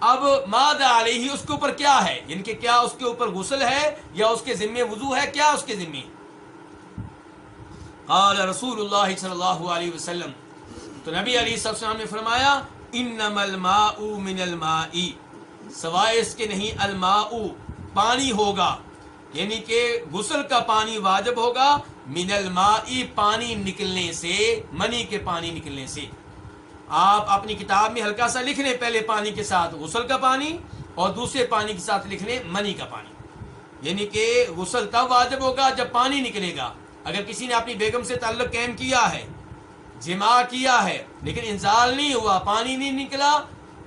Speaker 1: اب ماذا علیہ، اس کے اوپر کیا ہے، یعنی کہ کیا اس کے اوپر غسل ہے یا اس کے ذمے وضو ہے، کیا اس کے ذمے؟ قال رسول اللہ صلی اللہ علیہ وسلم، تو نبی علیہ السلام نے فرمایا، انما الماء من الماء، سوائے اس کے نہیں، الماء، پانی ہوگا، یعنی کہ غسل کا پانی واجب ہوگا، من الماء، پانی نکلنے سے، منی کے پانی نکلنے سے۔ آپ اپنی کتاب میں ہلکا سا لکھ لیں، پہلے پانی کے ساتھ غسل کا پانی اور دوسرے پانی کے ساتھ لکھ لیں منی کا پانی، یعنی کہ غسل تب واجب ہوگا جب پانی نکلے گا۔ اگر کسی نے اپنی بیگم سے تعلق قائم کیا ہے، جماع کیا ہے، لیکن انزال نہیں ہوا، پانی نہیں نکلا،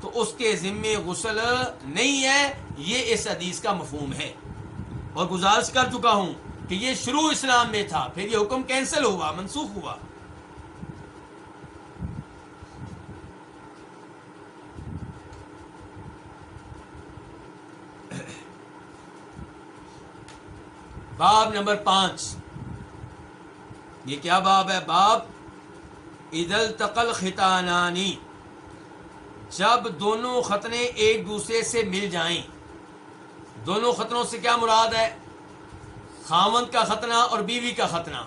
Speaker 1: تو اس کے ذمے غسل نہیں ہے، یہ اس حدیث کا مفہوم ہے۔ اور گزارش کر چکا ہوں کہ یہ شروع اسلام میں تھا، پھر یہ حکم کینسل ہوا، منسوخ ہوا۔ باب نمبر 5، یہ کیا باب ہے؟ باب اذا التقى الختانان، جب دونوں ختنے ایک دوسرے سے مل جائیں۔ دونوں ختنوں سے کیا مراد ہے؟ خاوند کا ختنہ اور بیوی کا ختنہ،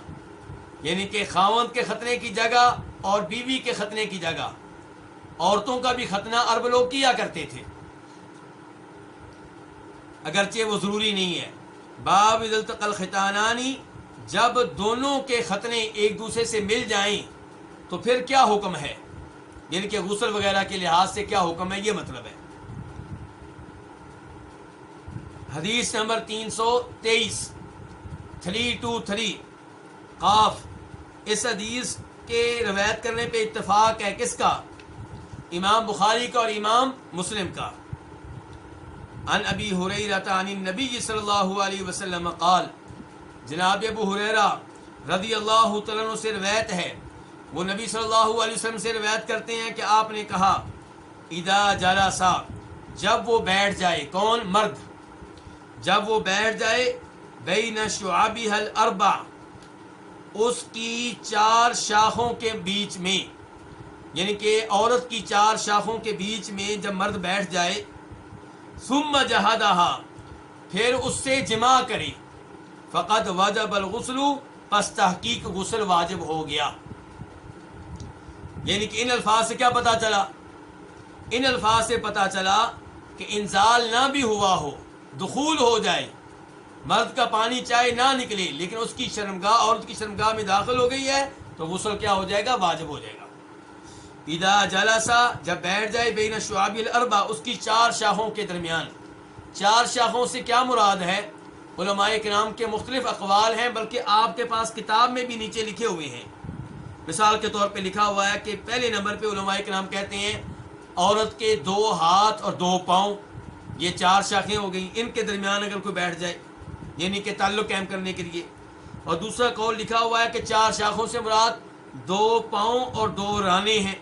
Speaker 1: یعنی کہ خاوند کے ختنے کی جگہ اور بیوی کے ختنے کی جگہ۔ عورتوں کا بھی ختنہ عرب لوگ کیا کرتے تھے، اگرچہ وہ ضروری نہیں ہے۔ باب اذا التقى الختانان، جب دونوں کے ختنے ایک دوسرے سے مل جائیں تو پھر کیا حکم ہے، یعنی کہ غسل وغیرہ کے لحاظ سے کیا حکم ہے، یہ مطلب ہے۔ حدیث نمبر 323، 323 قاف، اس حدیث کے روایت کرنے پہ اتفاق ہے کس کا؟ امام بخاری کا اور امام مسلم کا۔ عن ابی ہریرہ عن النبی صلی اللہ علیہ وسلم قال، جناب ابو ہریرہ رضی اللہ تعالیٰ عنہ سے روایت ہے، وہ نبی صلی اللہ علیہ وسلم سے روایت کرتے ہیں کہ آپ نے کہا، اذا جلسا، جب وہ بیٹھ جائے، کون؟ مرد، جب وہ بیٹھ جائے، بین شعابہ الاربع، اس کی 4 شاخوں کے بیچ میں، یعنی کہ عورت کی 4 شاخوں کے بیچ میں جب مرد بیٹھ جائے، ثم جہدہا، پھر اس سے جماع کرے، فقد وجب الغسل، پس تحقیق غسل واجب ہو گیا۔ یعنی کہ ان الفاظ سے کیا پتا چلا؟ ان الفاظ سے پتا چلا کہ انزال نہ بھی ہوا ہو، دخول ہو جائے، مرد کا پانی چاہے نہ نکلے، لیکن اس کی شرمگاہ، عورت کی شرمگاہ میں داخل ہو گئی ہے، تو غسل کیا ہو جائے گا؟ واجب ہو جائے گا۔ اذا جلسا، جب بیٹھ جائے، بین الشعاب الاربع، اس کی 4 شاخوں کے درمیان۔ 4 شاخوں سے کیا مراد ہے؟ علماء کرام کے مختلف اقوال ہیں، بلکہ آپ کے پاس کتاب میں بھی نیچے لکھے ہوئے ہیں۔ مثال کے طور پہ لکھا ہوا ہے کہ پہلے نمبر پہ علماء کرام کہتے ہیں عورت کے 2 ہاتھ اور 2 پاؤں، یہ 4 شاخیں ہو گئیں، ان کے درمیان اگر کوئی بیٹھ جائے، یعنی کہ تعلق قائم کرنے کے لیے۔ اور دوسرا قول لکھا ہوا ہے کہ 4 شاخوں سے مراد 2 پاؤں اور 2 رانے ہیں۔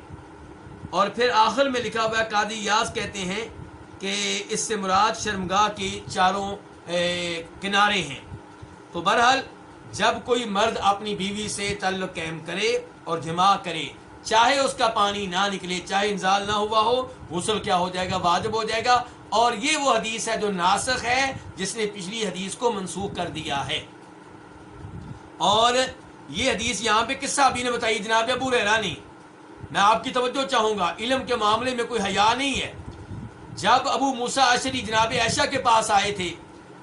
Speaker 1: اور پھر آخر میں لکھا ہوا ہے، قاضی یاز کہتے ہیں کہ اس سے مراد شرمگاہ کے 4 کنارے ہیں۔ تو بہرحال جب کوئی مرد اپنی بیوی سے تعلق قائم کرے اور جماع کرے، چاہے اس کا پانی نہ نکلے، چاہے انزال نہ ہوا ہو، غسل کیا ہو جائے گا؟ واجب ہو جائے گا۔ اور یہ وہ حدیث ہے جو ناسخ ہے، جس نے پچھلی حدیث کو منسوخ کر دیا ہے۔ اور یہ حدیث یہاں پہ کس صحابی نے بتائی؟ جناب ابو ہریرہ نے۔ میں آپ کی توجہ چاہوں گا، علم کے معاملے میں کوئی حیا نہیں ہے۔ جب ابو موسیٰ اشعری جناب عائشہ کے پاس آئے تھے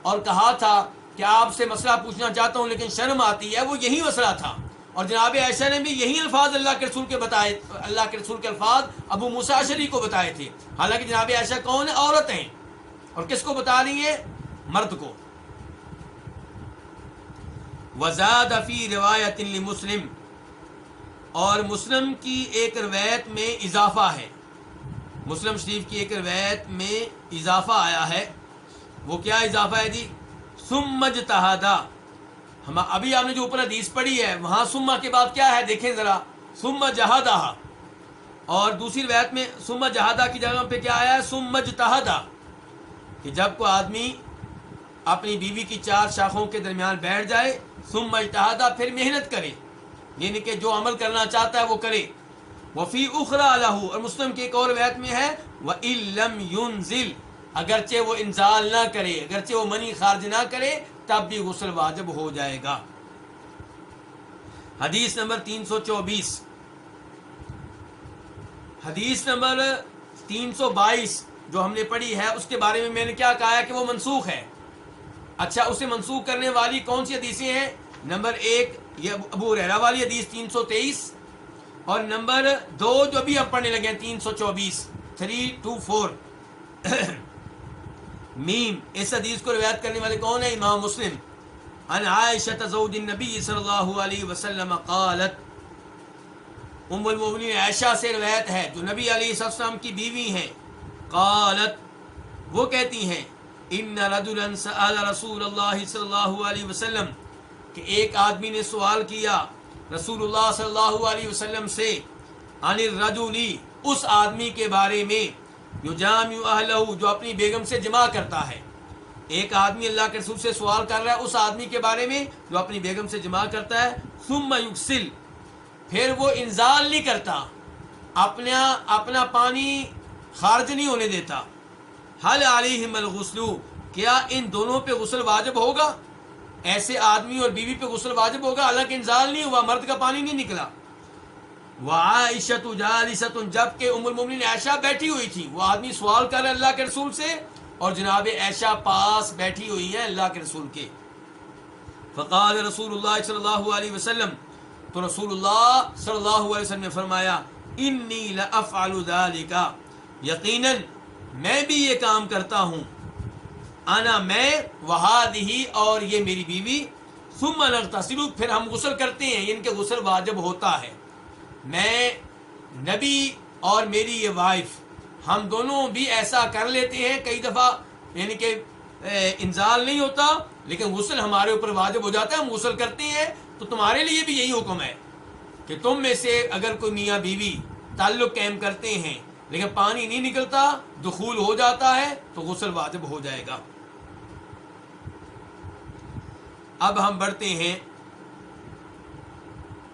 Speaker 1: اور کہا تھا کہ آپ سے مسئلہ پوچھنا چاہتا ہوں لیکن شرم آتی ہے، وہ یہی مسئلہ تھا، اور جناب عائشہ نے بھی یہی الفاظ اللہ کے رسول کے بتائے، اللہ کے رسول کے الفاظ ابو موسیٰ اشعری کو بتائے تھے۔ حالانکہ جناب عائشہ کون ہے؟ عورت ہیں، اور کس کو بتا رہی ہیں؟ مرد کو۔ وزاد فی روایت لمسلم، اور مسلم کی ایک روایت میں اضافہ ہے، مسلم شریف کی ایک روایت میں اضافہ آیا ہے۔ وہ کیا اضافہ ہے جی؟ ثم اجتہد، ہم ابھی آپ نے جو اوپر حدیث پڑھی ہے وہاں سما کے بعد کیا ہے دیکھیں ذرا، سما جہادہ، اور دوسری روایت میں سما جہادہ کی جگہ پہ کیا آیا ہے، سما اجتہدہ، کہ جب کوئی آدمی اپنی بیوی کی 4 شاخوں کے درمیان بیٹھ جائے، سما اجتہدہ، پھر محنت کرے، یعنی کہ جو عمل کرنا چاہتا ہے وہ کرے. وفی اخرى لہ، اور مسلم کی ایک اور روایت میں ہے وَإِن لَمْ يُنزِلْ، اگرچہ وہ انزال نہ کرے، اگرچہ وہ منی خارج نہ کرے، تب بھی غسل واجب ہو جائے گا. حدیث نمبر 324، حدیث نمبر 322 جو ہم نے پڑھی ہے اس کے بارے میں نے کیا کہا ہے کہ وہ منسوخ ہے. اچھا، اسے منسوخ کرنے والی کون سی حدیثیں ہیں؟ نمبر 1 یہ ابو ہریرہ والی حدیث 323، اور نمبر 2 جو ابھی ہم پڑھنے لگے ہیں 324، 324 میم. اس حدیث کو روایت کرنے والے کون ہیں؟ امام مسلم. عن عائشہ زوج النبی صلی اللہ علیہ وسلم قالت، ام المؤمنین عائشہ سے روایت ہے جو نبی علیہ السلام کی بیوی ہیں. قالت، وہ کہتی ہیں، ان رجلا سأل رسول اللہ صلی اللہ علیہ وسلم، کہ ایک آدمی نے سوال کیا رسول اللہ صلی اللہ علیہ وسلم سے، عن الرجل، اس آدمی کے بارے میں، یجامع اہلہ، جو اپنی بیگم سے جماع کرتا ہے. ایک آدمی اللہ کے رسول سے سوال کر رہا ہے اس آدمی کے بارے میں جو اپنی بیگم سے جماع کرتا ہے. ثم یغسل، پھر وہ انزال نہیں کرتا، اپنا پانی خارج نہیں ہونے دیتا. حل علیہم الغسل، کیا ان دونوں پہ غسل واجب ہوگا؟ ایسے آدمی اور بیوی پہ غسل واجب ہوگا، حالانکہ انزال نہیں ہوا، مرد کا پانی نہیں نکلا. وعائشۃ جالسۃ، جبکہ ام المؤمنین عائشہ بیٹھی ہوئی تھی. وہ آدمی سوال کر رہا ہے اللہ کے رسول سے اور جناب عائشہ پاس بیٹھی ہوئی ہیں اللہ کے رسول کے. فقال رسول اللہ صلی اللہ علیہ وسلم، تو رسول اللہ صلی اللہ علیہ وسلم نے فرمایا، انی لافعل ذلک، یقیناً میں بھی یہ کام کرتا ہوں، انا میں، وہذہ، اور یہ میری بیوی، ثم نغتسل، پھر ہم غسل کرتے ہیں، یعنی کہ غسل واجب ہوتا ہے. میں، نبی اور میری یہ وائف، ہم دونوں بھی ایسا کر لیتے ہیں کئی دفعہ، یعنی کہ انزال نہیں ہوتا لیکن غسل ہمارے اوپر واجب ہو جاتا ہے، ہم غسل کرتے ہیں. تو تمہارے لیے بھی یہی حکم ہے کہ تم میں سے اگر کوئی میاں بیوی تعلق قائم کرتے ہیں لیکن پانی نہیں نکلتا، دخول ہو جاتا ہے، تو غسل واجب ہو جائے گا. اب ہم بڑھتے ہیں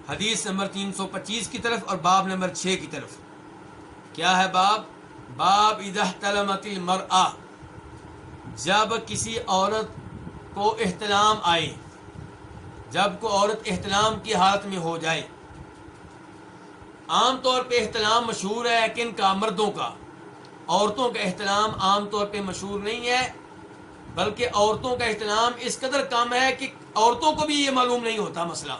Speaker 1: حدیث نمبر 325 کی طرف اور باب نمبر 6 کی طرف. کیا ہے باب اذا احتلمت المرأة، جب کسی عورت کو احتلام آئے، جب کوئی عورت احتلام کی حالت میں ہو جائے. عام طور پہ احتلام مشہور ہے کن کا؟ مردوں کا. عورتوں کا احتلام عام طور پہ مشہور نہیں ہے، بلکہ عورتوں کا احتلام اس قدر کم ہے کہ عورتوں کو بھی یہ معلوم نہیں ہوتا مسئلہ.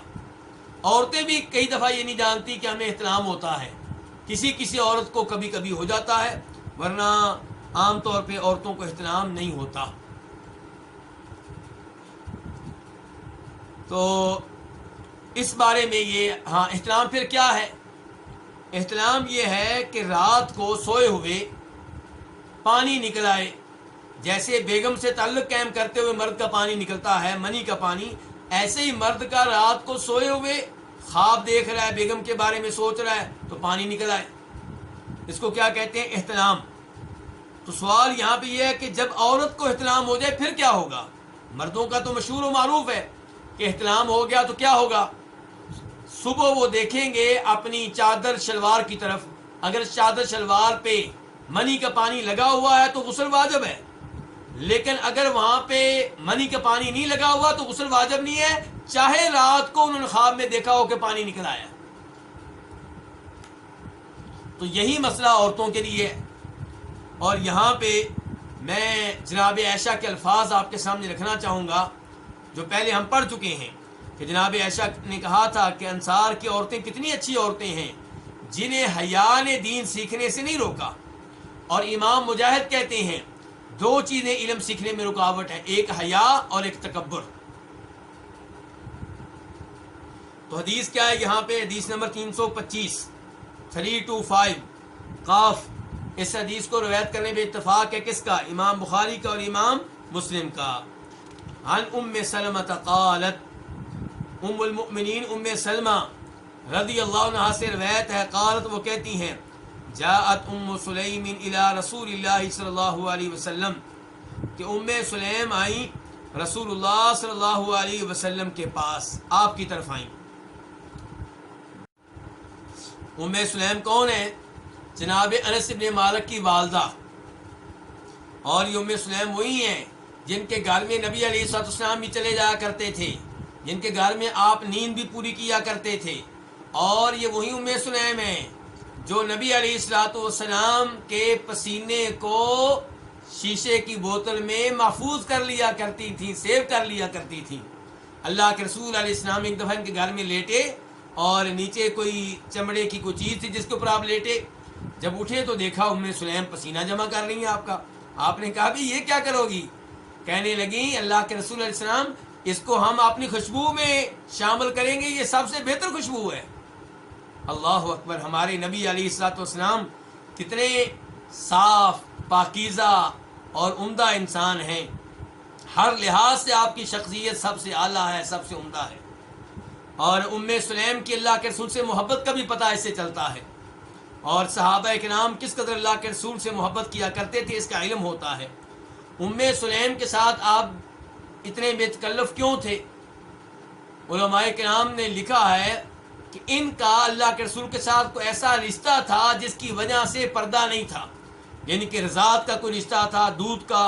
Speaker 1: عورتیں بھی کئی دفعہ یہ نہیں جانتی کہ ہمیں احتلام ہوتا ہے. کسی عورت کو کبھی کبھی ہو جاتا ہے، ورنہ عام طور پہ عورتوں کو احتلام نہیں ہوتا. تو اس بارے میں یہ، ہاں، احتلام پھر کیا ہے؟ احتلام یہ ہے کہ رات کو سوئے ہوئے پانی نکل آئے، جیسے بیگم سے تعلق قائم کرتے ہوئے مرد کا پانی نکلتا ہے، منی کا پانی، ایسے ہی مرد کا رات کو سوئے ہوئے خواب دیکھ رہا ہے، بیگم کے بارے میں سوچ رہا ہے، تو پانی نکل آئے. اس کو کیا کہتے ہیں؟ احتلام. تو سوال یہاں پہ یہ ہے کہ جب عورت کو احتلام ہو جائے پھر کیا ہوگا؟ مردوں کا تو مشہور و معروف ہے کہ احتلام ہو گیا تو کیا ہوگا؟ صبح وہ دیکھیں گے اپنی چادر شلوار کی طرف، اگر چادر شلوار پہ منی کا پانی لگا ہوا ہے تو غسل واجب ہے، لیکن اگر وہاں پہ منی کا پانی نہیں لگا ہوا تو غسل واجب نہیں ہے، چاہے رات کو انہوں نے خواب میں دیکھا ہو کہ پانی نکل آیا. تو یہی مسئلہ عورتوں کے لیے ہے. اور یہاں پہ میں جناب عائشہ کے الفاظ آپ کے سامنے رکھنا چاہوں گا جو پہلے ہم پڑھ چکے ہیں، کہ جناب عائشہ نے کہا تھا کہ انصار کی عورتیں کتنی اچھی عورتیں ہیں جنہیں حیا نے دین سیکھنے سے نہیں روکا. اور امام مجاہد کہتے ہیں 2 چیزیں علم سیکھنے میں رکاوٹ ہیں، ایک حیا اور ایک تکبر. تو حدیث کیا ہے یہاں پہ؟ حدیث نمبر 325 325 قاف. اس حدیث کو روایت کرنے میں اتفاق ہے کس کا؟ امام بخاری کا اور امام مسلم کا. عن ام سلمہ قالت، ام المؤمنین ام سلمہ رضی اللہ عنہا سے روایت ہے، قالت وہ کہتی ہیں جاءت ام سلیم الی رسول اللہ صلی اللہ علیہ وسلم، کہ ام سلیم آئیں رسول اللہ صلی اللہ علیہ وسلم کے پاس، آپ کی طرف آئیں۔ ام سلیم کون ہے؟ جناب انس بن مالک کی والدہ، اور یہ ام سلیم وہی ہیں جن کے گھر میں نبی علیہ الصلوۃ والسلام بھی چلے جایا کرتے تھے، جن کے گھر میں آپ نیند بھی پوری کیا کرتے تھے، اور یہ وہی ام سلیم ہیں جو نبی علیہ الصلوۃ والسلام کے پسینے کو شیشے کی بوتل میں محفوظ کر لیا کرتی تھیں، سیو کر لیا کرتی تھیں۔ اللہ کے رسول علیہ السلام ایک دفعہ ان کے گھر میں لیٹے، اور نیچے کوئی چمڑے کی کوئی چیز تھی جس کے اوپر آپ لیٹے، جب اٹھے تو دیکھا ام سلیم پسینہ جمع کر رہی ہیں آپ کا۔ آپ نے کہا بھی یہ کیا کرو گی؟ کہنے لگیں اللہ کے رسول علیہ السلام اس کو ہم اپنی خوشبو میں شامل کریں گے، یہ سب سے بہتر خوشبو ہے۔ اللہ اکبر! ہمارے نبی علیہ الصلوۃ والسلام کتنے صاف، پاکیزہ اور عمدہ انسان ہیں، ہر لحاظ سے آپ کی شخصیت سب سے اعلیٰ ہے، سب سے عمدہ ہے۔ اور ام سلیم کی اللہ کے رسول سے محبت کا بھی پتہ اس سے چلتا ہے، اور صحابہ کرام کس قدر اللہ کے رسول سے محبت کیا کرتے تھے اس کا علم ہوتا ہے۔ ام سلیم کے ساتھ آپ اتنے بے تکلف کیوں تھے؟ علماء کرام نے لکھا ہے کہ ان کا اللہ کے رسول کے ساتھ کوئی ایسا رشتہ تھا جس کی وجہ سے پردہ نہیں تھا، یعنی کہ رضاعت کا کوئی رشتہ تھا، دودھ کا،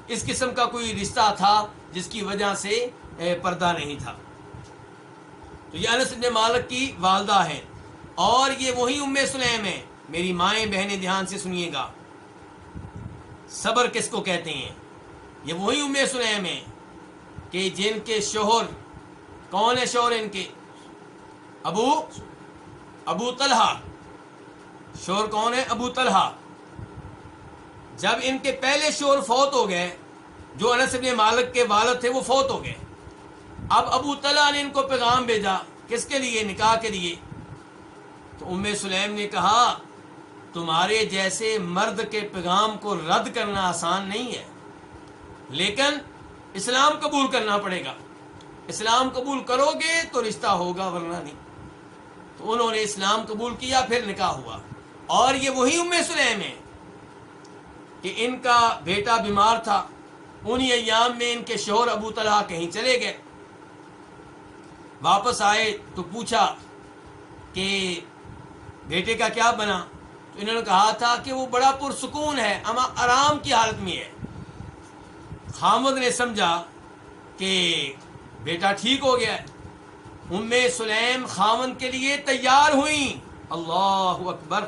Speaker 1: اس قسم کا کوئی رشتہ تھا جس کی وجہ سے پردہ نہیں تھا۔ تو یہ انس بن مالک کی والدہ ہیں، اور یہ وہی ام سلیم ہیں۔ میری مائیں بہنیں دھیان سے سنیے گا، صبر کس کو کہتے ہیں؟ یہ وہی ام سلیم ہیں کہ جن کے شوہر، کون ہے شوہر ان کے؟ ابو طلحہ۔ شوہر کون ہے؟ ابو طلحہ۔ جب ان کے پہلے شوہر فوت ہو گئے، جو انس بن مالک کے والد تھے، وہ فوت ہو گئے، اب ابو طلحہ نے ان کو پیغام بھیجا، کس کے لیے؟ نکاح کے لیے۔ تو ام سلیم نے کہا تمہارے جیسے مرد کے پیغام کو رد کرنا آسان نہیں ہے، لیکن اسلام قبول کرنا پڑے گا، اسلام قبول کرو گے تو رشتہ ہوگا ورنہ نہیں۔ تو انہوں نے اسلام قبول کیا، پھر نکاح ہوا۔ اور یہ وہی ام سلیم ہیں کہ ان کا بیٹا بیمار تھا، انہی ایام میں ان کے شوہر ابو طلحہ کہیں چلے گئے، واپس آئے تو پوچھا کہ بیٹے کا کیا بنا؟ تو انہوں نے کہا تھا کہ وہ بڑا پرسکون ہے، اما آرام کی حالت میں ہے۔ خامد نے سمجھا کہ بیٹا ٹھیک ہو گیا ہے، ام سلیم خامد کے لیے تیار ہوئیں۔ اللہ اکبر!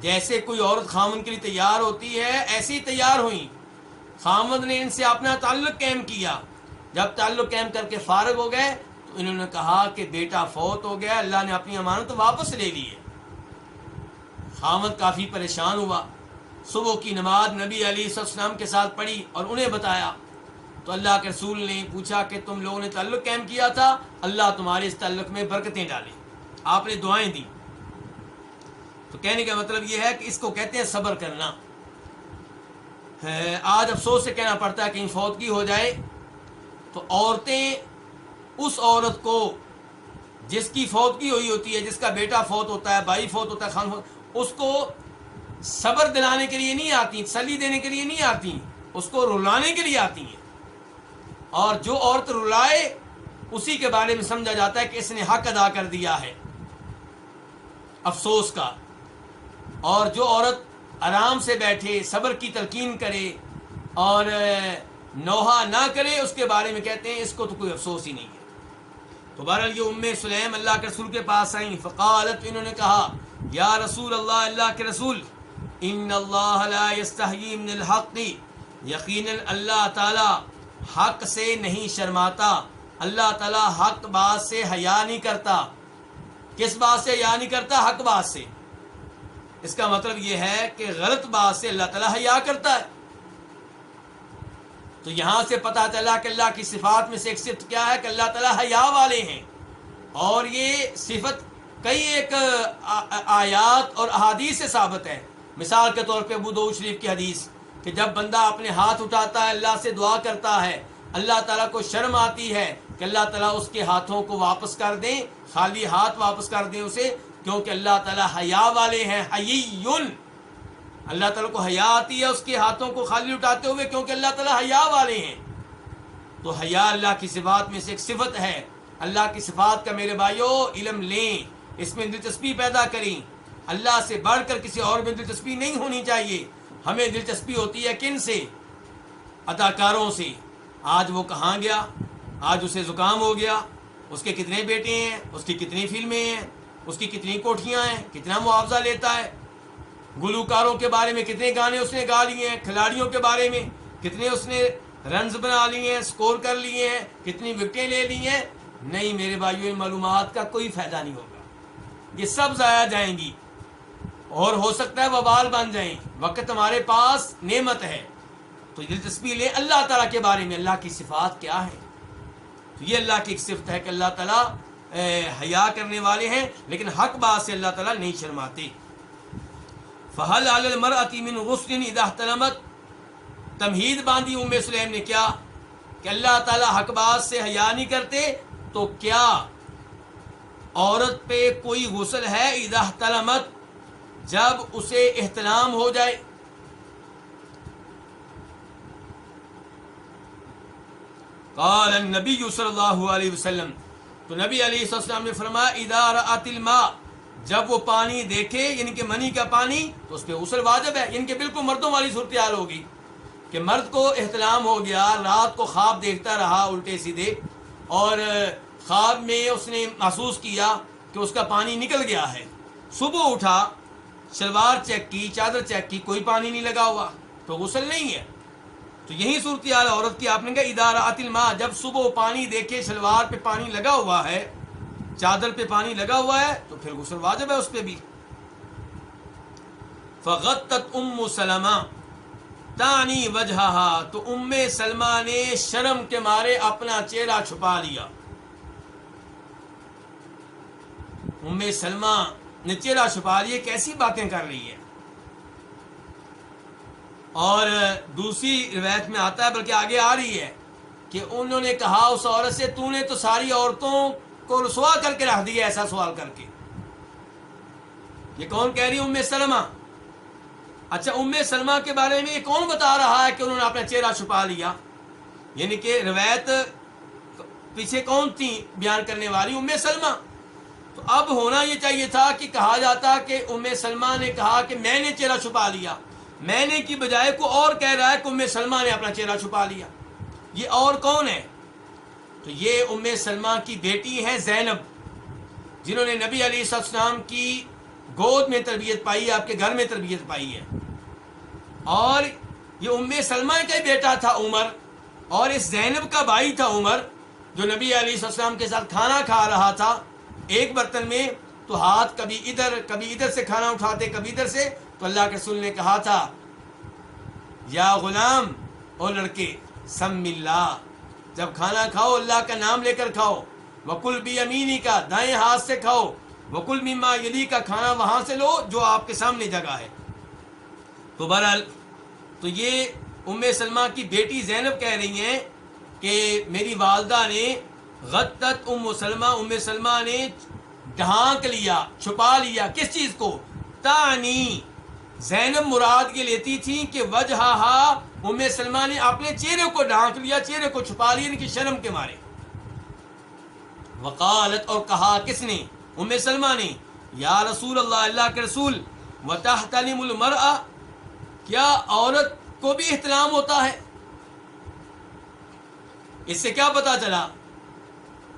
Speaker 1: جیسے کوئی عورت خامد کے لیے تیار ہوتی ہے ایسے ہی تیار ہوئیں۔ خامد نے ان سے اپنا تعلق قائم کیا، جب تعلق قائم کر کے فارغ ہو گئے تو انہوں نے کہا کہ بیٹا فوت ہو گیا، اللہ نے اپنی امانت واپس لے لی ہے۔ خامد کافی پریشان ہوا، صبح کی نماز نبی علیہ السلام کے ساتھ پڑھی اور انہیں بتایا، تو اللہ کے رسول نے پوچھا کہ تم لوگوں نے تعلق قائم کیا تھا، اللہ تمہارے اس تعلق میں برکتیں ڈالے، آپ نے دعائیں دی۔ تو کہنے کا مطلب یہ ہے کہ اس کو کہتے ہیں صبر کرنا۔ آج افسوس سے کہنا پڑتا ہے کہیں فوتگی ہو جائے تو عورتیں اس عورت کو جس کی فوتگی ہوئی ہوتی ہے، جس کا بیٹا فوت ہوتا ہے، بھائی فوت ہوتا ہے، خان فوت، اس کو صبر دلانے کے لیے نہیں آتی، تسلی دینے کے لیے نہیں آتی، اس کو رلانے کے لیے آتی ہیں۔ اور جو عورت رلائے اسی کے بارے میں سمجھا جاتا ہے کہ اس نے حق ادا کر دیا ہے افسوس کا۔ اور جو عورت آرام سے بیٹھے، صبر کی تلقین کرے اور نوحہ نہ کرے، اس کے بارے میں کہتے ہیں اس کو تو کوئی افسوس ہی نہیں ہے۔ تو بہرحال یہ ام سلیم اللہ کے رسول کے پاس آئیں، فقالت، انہوں نے کہا یا رسول اللہ، اللہ کے رسول، ان اللہ لا یستحیی من الحق، یقیناً اللہ تعالی حق سے نہیں شرماتا، اللہ تعالی حق بات سے حیا نہیں کرتا۔ کس بات سے حیا نہیں کرتا؟ حق بات سے۔ اس کا مطلب یہ ہے کہ غلط بات سے اللہ تعالی حیا کرتا ہے۔ تو یہاں سے پتہ چلا کہ اللہ کی صفات میں سے ایک صفت کیا ہے کہ اللہ تعالیٰ حیا والے ہیں، اور یہ صفت کئی ایک آیات اور احادیث سے ثابت ہے۔ مثال کے طور پہ ابو داؤد شریف کی حدیث کہ جب بندہ اپنے ہاتھ اٹھاتا ہے، اللہ سے دعا کرتا ہے، اللہ تعالیٰ کو شرم آتی ہے کہ اللہ تعالیٰ اس کے ہاتھوں کو واپس کر دیں، خالی ہاتھ واپس کر دیں اسے، کیونکہ اللہ تعالیٰ حیا والے ہیں، حییٌ، اللہ تعالیٰ کو حیا آتی ہے اس کے ہاتھوں کو خالی اٹھاتے ہوئے، کیونکہ اللہ تعالیٰ حیا والے ہیں۔ تو حیا اللہ کی صفات میں سے ایک صفت ہے۔ اللہ کی صفات کا میرے بھائیوں علم لیں، اس میں دلچسپی پیدا کریں۔ اللہ سے بڑھ کر کسی اور میں دلچسپی نہیں ہونی چاہیے۔ ہمیں دلچسپی ہوتی ہے کن سے؟ اداکاروں سے۔ آج وہ کہاں گیا، آج اسے زکام ہو گیا، اس کے کتنے بیٹے ہیں، اس کی کتنی فلمیں ہیں، اس کی کتنی کوٹھیاں ہیں، کتنا معاوضہ لیتا ہے، گلوکاروں کے بارے میں کتنے گانے اس نے گا لیے ہیں، کھلاڑیوں کے بارے میں کتنے اس نے رنز بنا لیے ہیں، سکور کر لیے ہیں، کتنی وکٹیں لے لی ہیں۔ نہیں میرے بھائیوں، ان معلومات کا کوئی فائدہ نہیں ہوگا، یہ سب ضائع جائیں گی اور ہو سکتا ہے وبال بن جائیں۔ وقت ہمارے پاس نعمت ہے، تو دلچسپی لیں اللہ تعالیٰ کے بارے میں، اللہ کی صفات کیا ہیں۔ تو یہ اللہ کی ایک صفت ہے کہ اللہ تعالیٰ حیا کرنے والے ہیں، لیکن حق بات سے اللہ تعالیٰ نہیں شرماتے۔ فَهَلْ عَلَى الْمَرْأَةِ مِنْ غُسْلٍ إِذَا احْتَلَمَتْ، تمہید باندھی سلیم نے کیا کہ اللہ تعالیٰ حق بات سے حیا نہیں کرتے، تو کیا عورت پہ کوئی غسل ہے اذا احتلمت، جب اسے احتلام ہو جائے؟ قال النبی صلی اللہ علیہ وسلم، تو نبی علیہ السلام نے فرمایا اذا رأت الماء، جب وہ پانی دیکھے یعنی کہ منی کا پانی، تو اس پہ غسل واجب ہے۔ یعنی کہ بالکل مردوں والی صورتحال ہوگی کہ مرد کو احتلام ہو گیا، رات کو خواب دیکھتا رہا الٹے سیدھے، اور خواب میں اس نے محسوس کیا کہ اس کا پانی نکل گیا ہے، صبح اٹھا، شلوار چیک کی، چادر چیک کی، کوئی پانی نہیں لگا ہوا، تو غسل نہیں ہے۔ تو یہی صورتحال عورت کی، آپ نے کہا اذا رأت الماء، جب صبح پانی دیکھے، شلوار پہ پانی لگا ہوا ہے، چادر پہ پانی لگا ہوا ہے، تو پھر غسل واجب ہے اس پہ بھی۔ فغطت ام سلمہ تانی وجہہا، تو ام سلمہ نے شرم کے مارے اپنا چہرہ چھپا لیا۔ ام سلمہ نے چہرہ چھپا لیا، کیسی باتیں کر رہی ہے۔ اور دوسری روایت میں آتا ہے، بلکہ آگے آ رہی ہے کہ انہوں نے کہا اس عورت سے، تو نے تو ساری عورتوں کو رسوا کر کے رکھ دیا ایسا سوال کر کے۔ یہ کون کہہ رہی ہے؟ ام سلمہ۔ اچھا، ام سلمہ کے بارے میں یہ کون بتا رہا ہے کہ انہوں نے اپنا چہرہ چھپا لیا؟ یعنی کہ روایت پیچھے کون تھی بیان کرنے والی؟ ام سلمہ۔ تو اب ہونا یہ چاہیے تھا کہ کہا جاتا کہ ام سلمہ نے کہا کہ میں نے چہرہ چھپا لیا، میں نے کی بجائے کو اور کہہ رہا ہے کہ ام سلمہ نے اپنا چہرہ چھپا لیا۔ یہ اور کون ہے؟ تو یہ ام سلمہ کی بیٹی ہیں زینب، جنہوں نے نبی علیہ السلام کی گود میں تربیت پائی، آپ کے گھر میں تربیت پائی ہے۔ اور یہ ام سلمہ کا ہی بیٹا تھا عمر، اور اس زینب کا بھائی تھا عمر، جو نبی علیہ السلام کے ساتھ کھانا کھا رہا تھا ایک برتن میں، تو ہاتھ کبھی ادھر سے کھانا اٹھاتے، کبھی ادھر سے۔ تو اللہ کے رسول نے کہا تھا، یا غلام، او لڑکے، سم اللہ، جب کھانا کھاؤ اللہ کا نام لے کر کھاؤ، وکل بیمینی کا، دائیں ہاتھ سے کھاؤ، وکل مما یلی کا، کھانا وہاں سے لو جو آپ کے سامنے جگہ ہے۔ تو بہرحال تو یہ ام سلمہ کی بیٹی زینب کہہ رہی ہیں کہ میری والدہ نے غطت ام سلمہ نے ڈھانک لیا، چھپا لیا، کس چیز کو؟ تانی، زینب مراد یہ لیتی تھی کہ وجہہا، ام سلمہ نے اپنے چہرے کو ڈھانک لیا، چہرے کو چھپا لیا، ان کی شرم کے مارے۔ وقالت، اور کہا کس نے؟ ام سلمہ نے، یا رسول اللہ، اللہ کے رسول، وتحتلم المرأة، کیا عورت کو بھی احتلام ہوتا ہے؟ اس سے کیا پتا چلا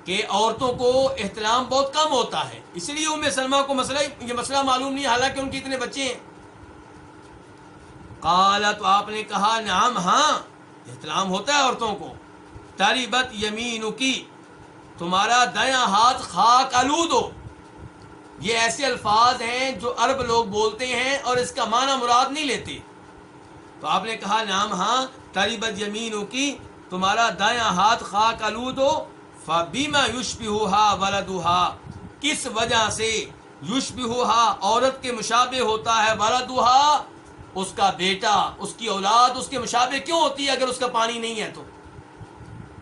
Speaker 1: کہ عورتوں کو احتلام بہت کم ہوتا ہے، اس لیے ام سلمہ کو یہ مسئلہ معلوم نہیں، حالانکہ ان کے اتنے بچے ہیں۔ قالت، تو آپ نے کہا نعم، ہاں احتلام ہوتا ہے عورتوں کو۔ تربت یمینکی، تمہارا دایاں ہاتھ خاک آلود ہو۔ یہ ایسے الفاظ ہیں جو عرب لوگ بولتے ہیں اور اس کا معنی مراد نہیں لیتے۔ تو آپ نے کہا نعم، ہاں، تربت یمینکی، تمہارا دایاں ہاتھ خاک آلود ہو۔ فبما یشبہھا ولدھا، کس وجہ سے؟ یشبہھا، عورت کے مشابہ ہوتا ہے، ولدھا، اس کا بیٹا، اس کی اولاد اس کے مشابہ کیوں ہوتی ہے اگر اس کا پانی نہیں ہے تو؟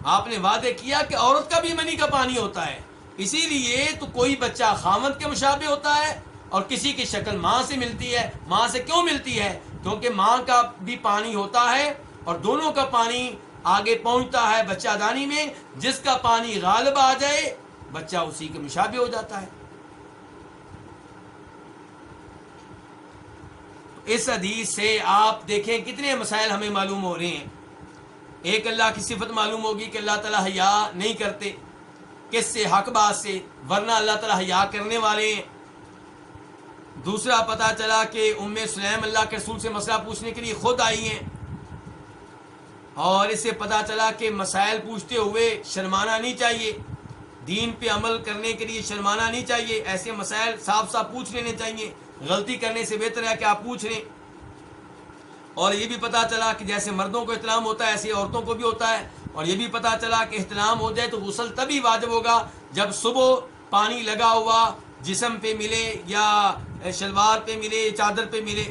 Speaker 1: آپ نے وعدے کیا کہ عورت کا بھی منی کا پانی ہوتا ہے، اسی لیے تو کوئی بچہ خامد کے مشابہ ہوتا ہے اور کسی کی شکل ماں سے ملتی ہے۔ ماں سے کیوں ملتی ہے؟ کیونکہ ماں کا بھی پانی ہوتا ہے اور دونوں کا پانی آگے پہنچتا ہے بچہ دانی میں، جس کا پانی غالب آ جائے بچہ اسی کے مشابہ ہو جاتا ہے۔ اس حدیث سے آپ دیکھیں کتنے مسائل ہمیں معلوم ہو رہے ہیں۔ ایک، اللہ کی صفت معلوم ہوگی کہ اللہ تعالیٰ حیا نہیں کرتے، کس سے؟ حق بات سے، ورنہ اللہ تعالیٰ حیا کرنے والے ہیں۔ دوسرا، پتہ چلا کہ ام سلیم اللہ کے رسول سے مسئلہ پوچھنے کے لیے خود آئی ہیں، اور اس سے پتہ چلا کہ مسائل پوچھتے ہوئے شرمانا نہیں چاہیے، دین پہ عمل کرنے کے لیے شرمانا نہیں چاہیے، ایسے مسائل صاف صاف پوچھ لینے چاہیے، غلطی کرنے سے بہتر ہے کہ آپ پوچھ لیں۔ اور یہ بھی پتہ چلا کہ جیسے مردوں کو احترام ہوتا ہے ایسے عورتوں کو بھی ہوتا ہے، اور یہ بھی پتہ چلا کہ احترام ہو جائے تو غسل تبھی واجب ہوگا جب صبح پانی لگا ہوا جسم پہ ملے یا شلوار پہ ملے، چادر پہ ملے۔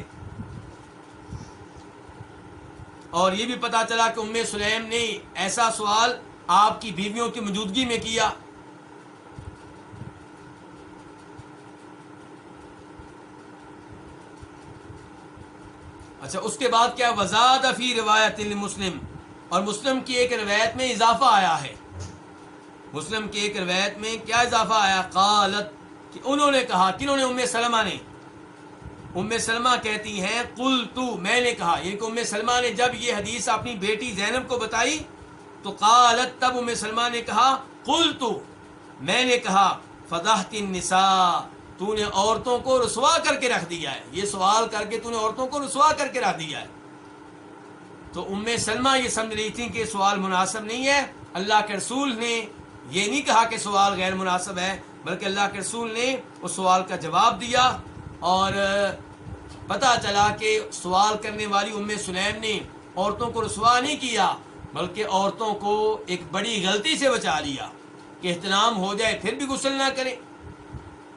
Speaker 1: اور یہ بھی پتہ چلا کہ ام سلیم نے ایسا سوال آپ کی بیویوں کی موجودگی میں کیا۔ اچھا، اس کے بعد کیا؟ وزاد فی روایت مسلم، اور مسلم کی ایک روایت میں اضافہ آیا ہے۔ مسلم کی ایک روایت میں کیا اضافہ آیا؟ قالت، کہ انہوں نے کہا، کنہوں نے؟ ام سلمہ نے۔ ام سلمہ کہتی ہیں قلت، میں نے کہا، یعنی کہ ام سلمہ نے جب یہ حدیث اپنی بیٹی زینب کو بتائی تو قالت، تب ام سلمہ نے کہا قلت، میں نے کہا فضحت النساء، تو نے عورتوں کو رسوا کر کے رکھ دیا ہے، یہ سوال کر کے تو نے عورتوں کو رسوا کر کے رکھ دیا ہے۔ تو ام سلمہ یہ سمجھ رہی تھی کہ سوال مناسب نہیں ہے۔ اللہ کے رسول نے یہ نہیں کہا کہ سوال غیر مناسب ہے، بلکہ اللہ کے رسول نے اس سوال کا جواب دیا، اور پتہ چلا کہ سوال کرنے والی ام سلیم نے عورتوں کو رسوا نہیں کیا، بلکہ عورتوں کو ایک بڑی غلطی سے بچا لیا کہ احتلام ہو جائے پھر بھی غسل نہ کریں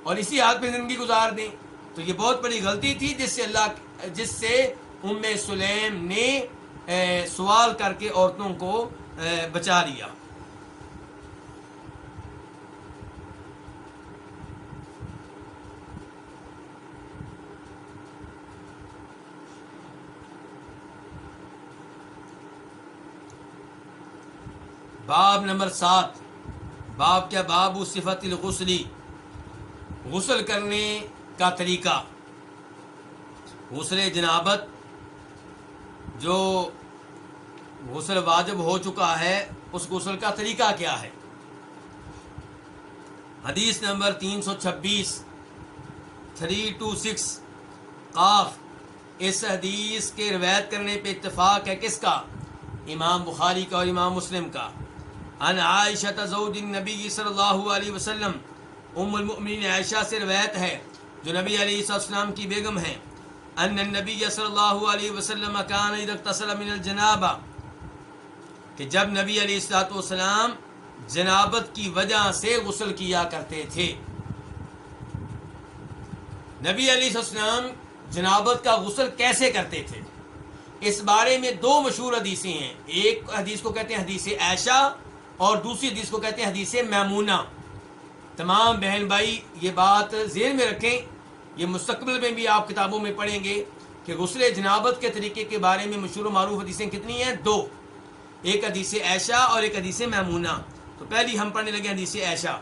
Speaker 1: اور اسی حالت میں زندگی گزار دیں۔ تو یہ بہت بڑی غلطی تھی جس سے ام سلیم نے سوال کر کے عورتوں کو بچا لیا۔ باب نمبر 7، باب کیا؟ باب صفت الغسلی، غسل کرنے کا طریقہ۔ غسل جنابت، جو غسل واجب ہو چکا ہے، اس غسل کا طریقہ کیا ہے؟ حدیث نمبر 326 326 قاف۔ اس حدیث کے روایت کرنے پہ اتفاق ہے کس کا؟ امام بخاری کا اور امام مسلم کا۔ عن عائشہ زوج النبی صلی اللہ علیہ وسلم، ام المؤمنین عائشہ سے روایت ہے جو نبی علیہ السلام کی بیگم ہیں، ان النبی صلی اللہ علیہ وسلم کان اذا اغتسل من الجنابہ، کہ جب نبی علیہ السلام جنابت کی وجہ سے غسل کیا کرتے تھے۔ نبی علیہ السلام جنابت کا غسل کیسے کرتے تھے؟ اس بارے میں دو مشہور حدیثیں ہیں، ایک حدیث کو کہتے ہیں حدیث عائشہ اور دوسری حدیث کو کہتے ہیں حدیث میمونہ۔ تمام بہن بھائی یہ بات ذہن میں رکھیں، یہ مستقبل میں بھی آپ کتابوں میں پڑھیں گے کہ غسل جنابت کے طریقے کے بارے میں مشہور و معروف حدیثیں کتنی ہیں؟ دو، ایک حدیث عائشہ اور ایک حدیث میمونہ۔ تو پہلی ہم پڑھنے لگے حدیث عائشہ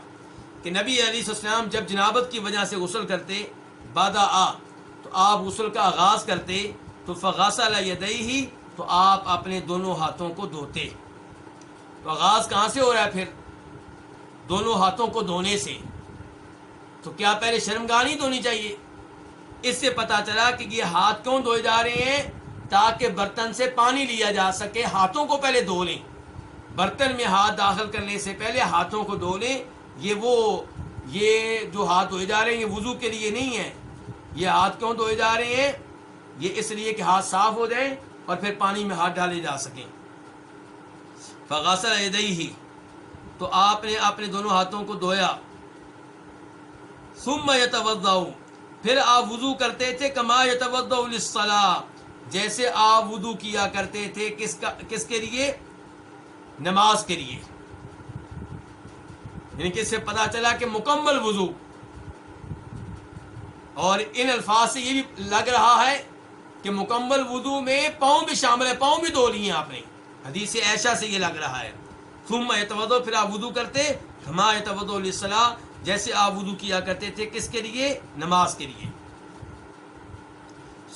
Speaker 1: کہ نبی علیہ السلام جب جنابت کی وجہ سے غسل کرتے، بادا تو آپ غسل کا آغاز کرتے تو فغسل یدیہ، تو آپ اپنے دونوں ہاتھوں کو دھوتے۔ تو آغاز کہاں سے ہو رہا ہے پھر؟ دونوں ہاتھوں کو دھونے سے۔ تو کیا پہلے شرمگاہ نہیں دھونی چاہیے؟ اس سے پتہ چلا کہ یہ ہاتھ کیوں دھوئے جا رہے ہیں؟ تاکہ برتن سے پانی لیا جا سکے، ہاتھوں کو پہلے دھو لیں، برتن میں ہاتھ داخل کرنے سے پہلے ہاتھوں کو دھو لیں۔ یہ جو ہاتھ دھوئے جا رہے ہیں یہ وضو کے لیے نہیں ہے، یہ ہاتھ کیوں دھوئے جا رہے ہیں؟ یہ اس لیے کہ ہاتھ صاف ہو جائیں اور پھر پانی میں ہاتھ ڈالے جا سکیں۔ فغسل یدیہ، تو آپ نے اپنے دونوں ہاتھوں کو دھویا۔ ثم یتوضا، پھر آپ وضو کرتے تھے، کما یتوضا للصلاۃ، جیسے آپ وضو کیا کرتے تھے کس کے لیے؟ نماز کے لیے. یعنی کہ اس سے پتہ چلا کہ مکمل وضو. اور ان الفاظ سے یہ بھی لگ رہا ہے کہ مکمل وضو میں پاؤں بھی شامل ہے, پاؤں بھی دھو لیے آپ نے. حدیث عائشہ سے یہ لگ رہا ہے. ثم یتوضا, پھر آپ وضو کرتے, کما یتوضا للصلاۃ, جیسے آپ وضو کیا کرتے تھے کس کے لیے؟ نماز کے لیے.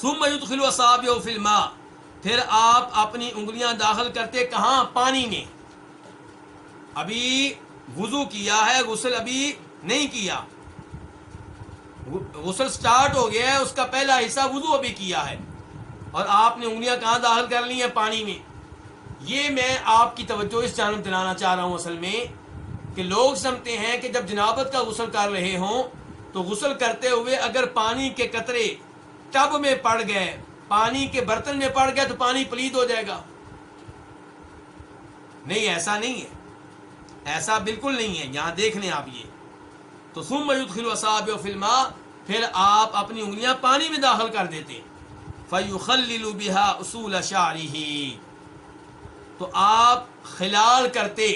Speaker 1: ثم يدخل اصابعه في الماء, پھر آپ اپنی انگلیاں داخل کرتے کہاں؟ پانی میں. ابھی وضو کیا ہے, غسل ابھی نہیں کیا. غسل سٹارٹ ہو گیا ہے, اس کا پہلا حصہ وضو ابھی کیا ہے, اور آپ نے انگلیاں کہاں داخل کر لی ہیں؟ پانی میں. یہ میں آپ کی توجہ اس جانب دلانا چاہ رہا ہوں اصل میں, کہ لوگ سمجھتے ہیں کہ جب جنابت کا غسل کر رہے ہوں تو غسل کرتے ہوئے اگر پانی کے قطرے ٹب میں پڑ گئے, پانی کے برتن میں پڑ گئے تو پانی پلید ہو جائے گا. نہیں, ایسا نہیں ہے, ایسا بالکل نہیں ہے. یہاں دیکھ لیں آپ یہ. تو ثم يدخل اصابعه في الماء, پھر آپ اپنی انگلیاں پانی میں داخل کر دیتے. فيخلل بها اصول شعره, تو آپ خلال کرتے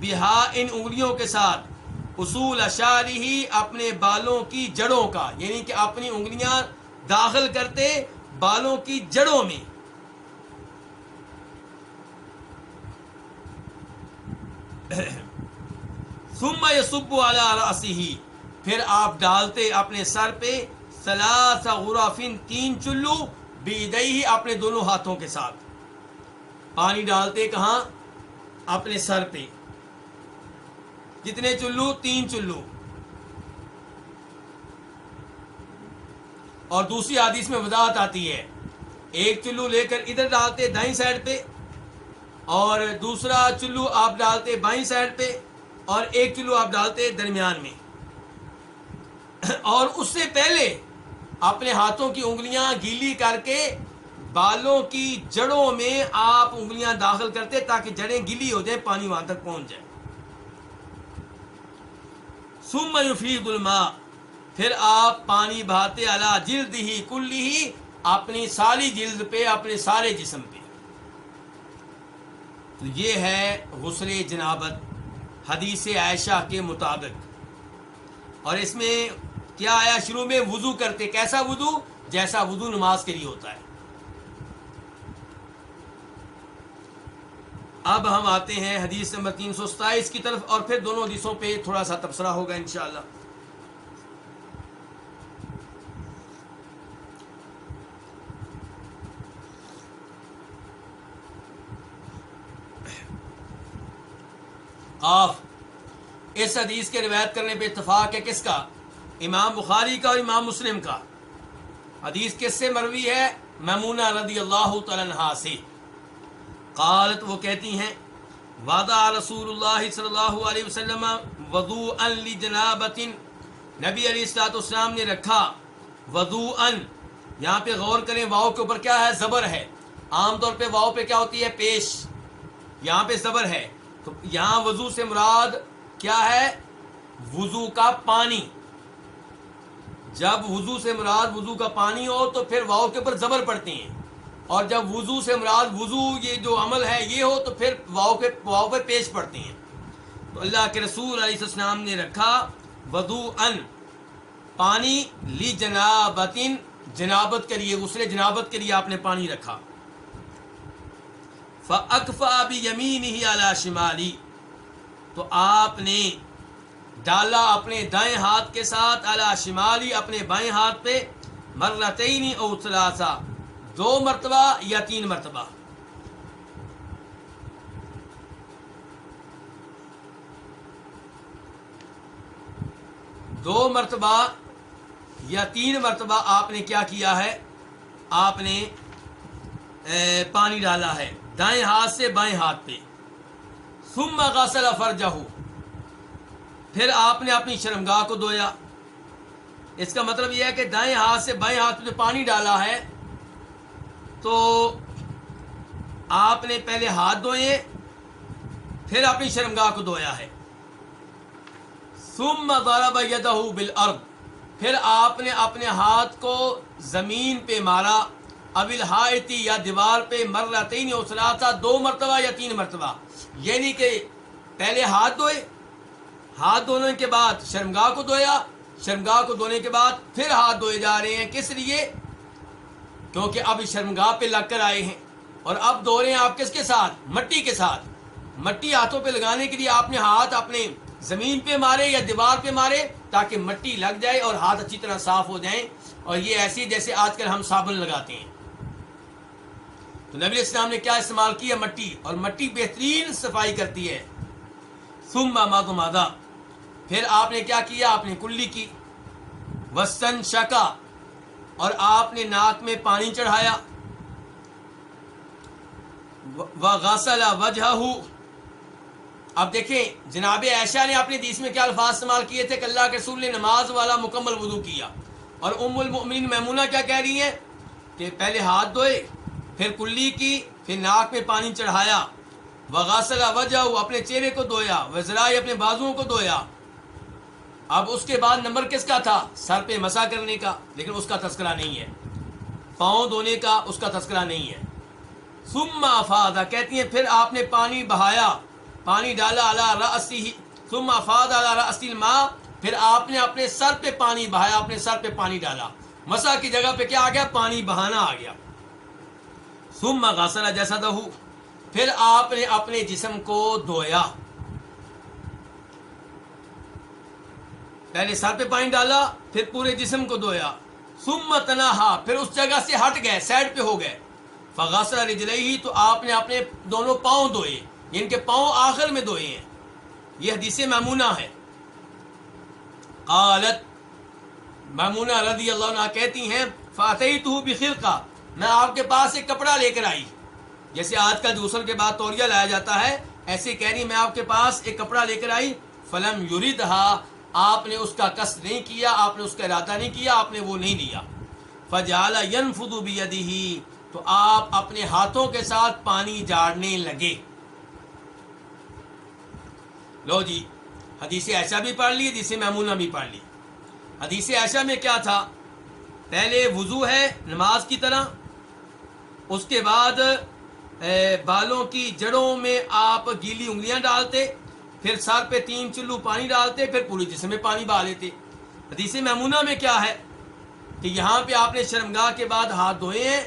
Speaker 1: بہا, ان انگلیوں کے ساتھ, اصول شعره, اپنے بالوں کی جڑوں کا, یعنی کہ اپنی انگلیاں داخل کرتے بالوں کی جڑوں میں. ثم يصب على رأسه, پھر آپ ڈالتے اپنے سر پہ, ثلاث غرف, 3 چلو, بیدیہ, اپنے دونوں ہاتھوں کے ساتھ. پانی ڈالتے کہاں؟ اپنے سر پہ. کتنے چلو؟ 3 چلو. اور دوسری حدیث میں وضاحت آتی ہے, 1 چلو لے کر ادھر ڈالتے دائیں سائڈ پہ, اور دوسرا چلو آپ ڈالتے بائیں سائڈ پہ, اور 1 چلو آپ ڈالتے درمیان میں. اور اس سے پہلے اپنے ہاتھوں کی انگلیاں گیلی کر کے بالوں کی جڑوں میں آپ انگلیاں داخل کرتے تاکہ جڑیں گیلی ہو جائیں, پانی وہاں تک پہنچ جائے. ثم يفيض الماء, پھر آپ پانی بہاتے علی جلدہ کلہ, اپنی ساری جلد پہ, اپنے سارے جسم پہ. تو یہ ہے غسل جنابت حدیث عائشہ کے مطابق. اور اس میں کیا آیا؟ شروع میں وضو کرتے, کیسا وضو؟ جیسا وضو نماز کے لیے ہوتا ہے. اب ہم آتے ہیں حدیث نمبر 327 کی طرف, اور پھر دونوں حدیثوں پہ تھوڑا سا تبصرہ ہوگا انشاءاللہ. آپ اس حدیث کے روایت کرنے پہ اتفاق ہے کس کا؟ امام بخاری کا اور امام مسلم کا. حدیث کس سے مروی ہے؟ میمونہ رضی اللہ تعالی عنہا سے. قالت, وہ کہتی ہیں, وضع رسول اللہ صلی اللہ علیہ وسلم وضوءا لجنابۃ, نبی علیہ الصلوۃ والسلام نے رکھا وضوءا. یہاں پہ غور کریں, واو کے اوپر کیا ہے؟ زبر ہے. عام طور پہ واو پہ کیا ہوتی ہے؟ پیش. یہاں پہ زبر ہے, تو یہاں وضو سے مراد کیا ہے؟ وضو کا پانی. جب وضو سے مراد وضو کا پانی ہو تو پھر واو کے اوپر زبر پڑتے ہیں, اور جب وضو سے مراد وضو یہ جو عمل ہے یہ ہو تو پھر واو پہ پیش پڑتے ہیں. تو اللہ کے رسول علیہ السلام نے رکھا وضوءن, پانی, لی جنابتن, جنابت کے لیے, غسل جنابت کے لیے آپ نے پانی رکھا. فاکفا بیمینہ علی شمالی, تو آپ نے ڈالا اپنے دائیں ہاتھ کے ساتھ علی شمالی, اپنے بائیں ہاتھ پہ, مرتین او ثلاثا, 2 مرتبہ یا 3 مرتبہ. دو مرتبہ یا 3 مرتبہ آپ نے کیا کیا ہے؟ آپ نے پانی ڈالا ہے دائیں ہاتھ سے بائیں ہاتھ پہ. ثم غسل فرجہ, پھر آپ نے اپنی شرمگاہ کو دھویا. اس کا مطلب یہ ہے کہ دائیں ہاتھ سے بائیں ہاتھ پہ جو پانی ڈالا ہے تو آپ نے پہلے ہاتھ دھوئے, پھر اپنی شرمگاہ کو دھویا ہے. ثم ضرب یدہ بالارض, پھر آپ نے اپنے ہاتھ کو زمین پہ مارا. ابل حائطی یا دیوار پہ مرتین و ثلاثہ 2 مرتبہ یا 3 مرتبہ، یعنی کہ پہلے ہاتھ دھوئے، ہاتھ دھونے کے بعد شرمگاہ کو دھویا، شرمگاہ کو دھونے کے بعد پھر ہاتھ دھوئے جا رہے ہیں. کس لیے؟ کیونکہ اب شرمگاہ پہ لگ کر آئے ہیں اور اب دھو رہے ہیں آپ کس کے ساتھ؟ مٹی کے ساتھ. مٹی ہاتھوں پہ لگانے کے لیے آپ نے ہاتھ اپنے زمین پہ مارے یا دیوار پہ مارے تاکہ مٹی لگ جائے اور ہاتھ اچھی طرح صاف ہو جائیں. اور یہ ایسی جیسے آج کل ہم صابن لگاتے ہیں. تو نبی اسلام نے کیا استعمال کیا؟ مٹی. اور مٹی بہترین صفائی کرتی ہے. ثم ماذا، پھر آپ نے کیا کیا؟ آپ نے کلی کی. وسن شکا، اور آپ نے ناک میں پانی چڑھایا. وغسل وجہہ، اب دیکھیں جناب عائشہ نے اپنے حدیث میں کیا الفاظ استعمال کیے تھے کہ اللہ کے رسول نے نماز والا مکمل وضو کیا. اور ام المؤمنین میمونہ کیا کہہ رہی ہیں کہ پہلے ہاتھ دھوئے، پھر کلی کی، پھر ناک میں پانی چڑھایا. وغسل وجہہ، اپنے چہرے کو دھویا. وذراء، اپنے بازوؤں کو دھویا. اب اس کے بعد نمبر کس کا تھا؟ سر پہ مسح کرنے کا، لیکن اس کا تذکرہ نہیں ہے. پاؤں دھونے کا، اس کا تذکرہ نہیں ہے. ثم افاض، کہتی ہیں پھر آپ نے پانی بہایا، پانی ڈالا علی رأسہ. ثم افاض علی رأس الماء، پھر آپ نے اپنے سر پہ پانی بہایا، اپنے سر پہ پانی ڈالا. مسح کی جگہ پہ کیا آ گیا؟ پانی بہانا آ گیا. ثم غسل جسدہ، پھر آپ نے اپنے جسم کو دھویا. پہلے سر پہ پانی ڈالا، پھر پورے جسم کو دھویا. ثم تناہا، پھر اس جگہ سے ہٹ گئے، سائڈ پہ ہو گئے. فغسل رجلیہ، تو آپ نے اپنے دونوں پاؤں دھوئے، ان کے پاؤں آخر میں دھوئے ہیں. یہ حدیث میمونہ ہے. قالت، میمونہ رضی اللہ عنہ کہتی ہیں فاتیتہ بخرقہ، میں آپ کے پاس ایک کپڑا لے کر آئی. جیسے آج کل غسل کے بعد تولیہ لایا جاتا ہے، ایسے کہہ رہی میں آپ کے پاس ایک کپڑا لے کر آئی. فلم یریدھا، آپ نے اس کا قصد نہیں کیا، آپ نے اس کا ارادہ نہیں کیا، آپ نے وہ نہیں لیا. فجعل ينفض بيده، تو آپ اپنے ہاتھوں کے ساتھ پانی جھاڑنے لگے. لو جی، حدیث عائشہ بھی پڑھ لی، حدیث میمونہ بھی پڑھ لی. حدیث عائشہ میں کیا تھا؟ پہلے وضو ہے نماز کی طرح، اس کے بعد بالوں کی جڑوں میں آپ گیلی انگلیاں ڈالتے، پھر سر پہ 3 چلو پانی ڈالتے، پھر پورے جسم میں پانی بہا لیتے. حدیث میمونہ میں کیا ہے کہ یہاں پہ آپ نے شرمگاہ کے بعد ہاتھ دھوئے ہیں،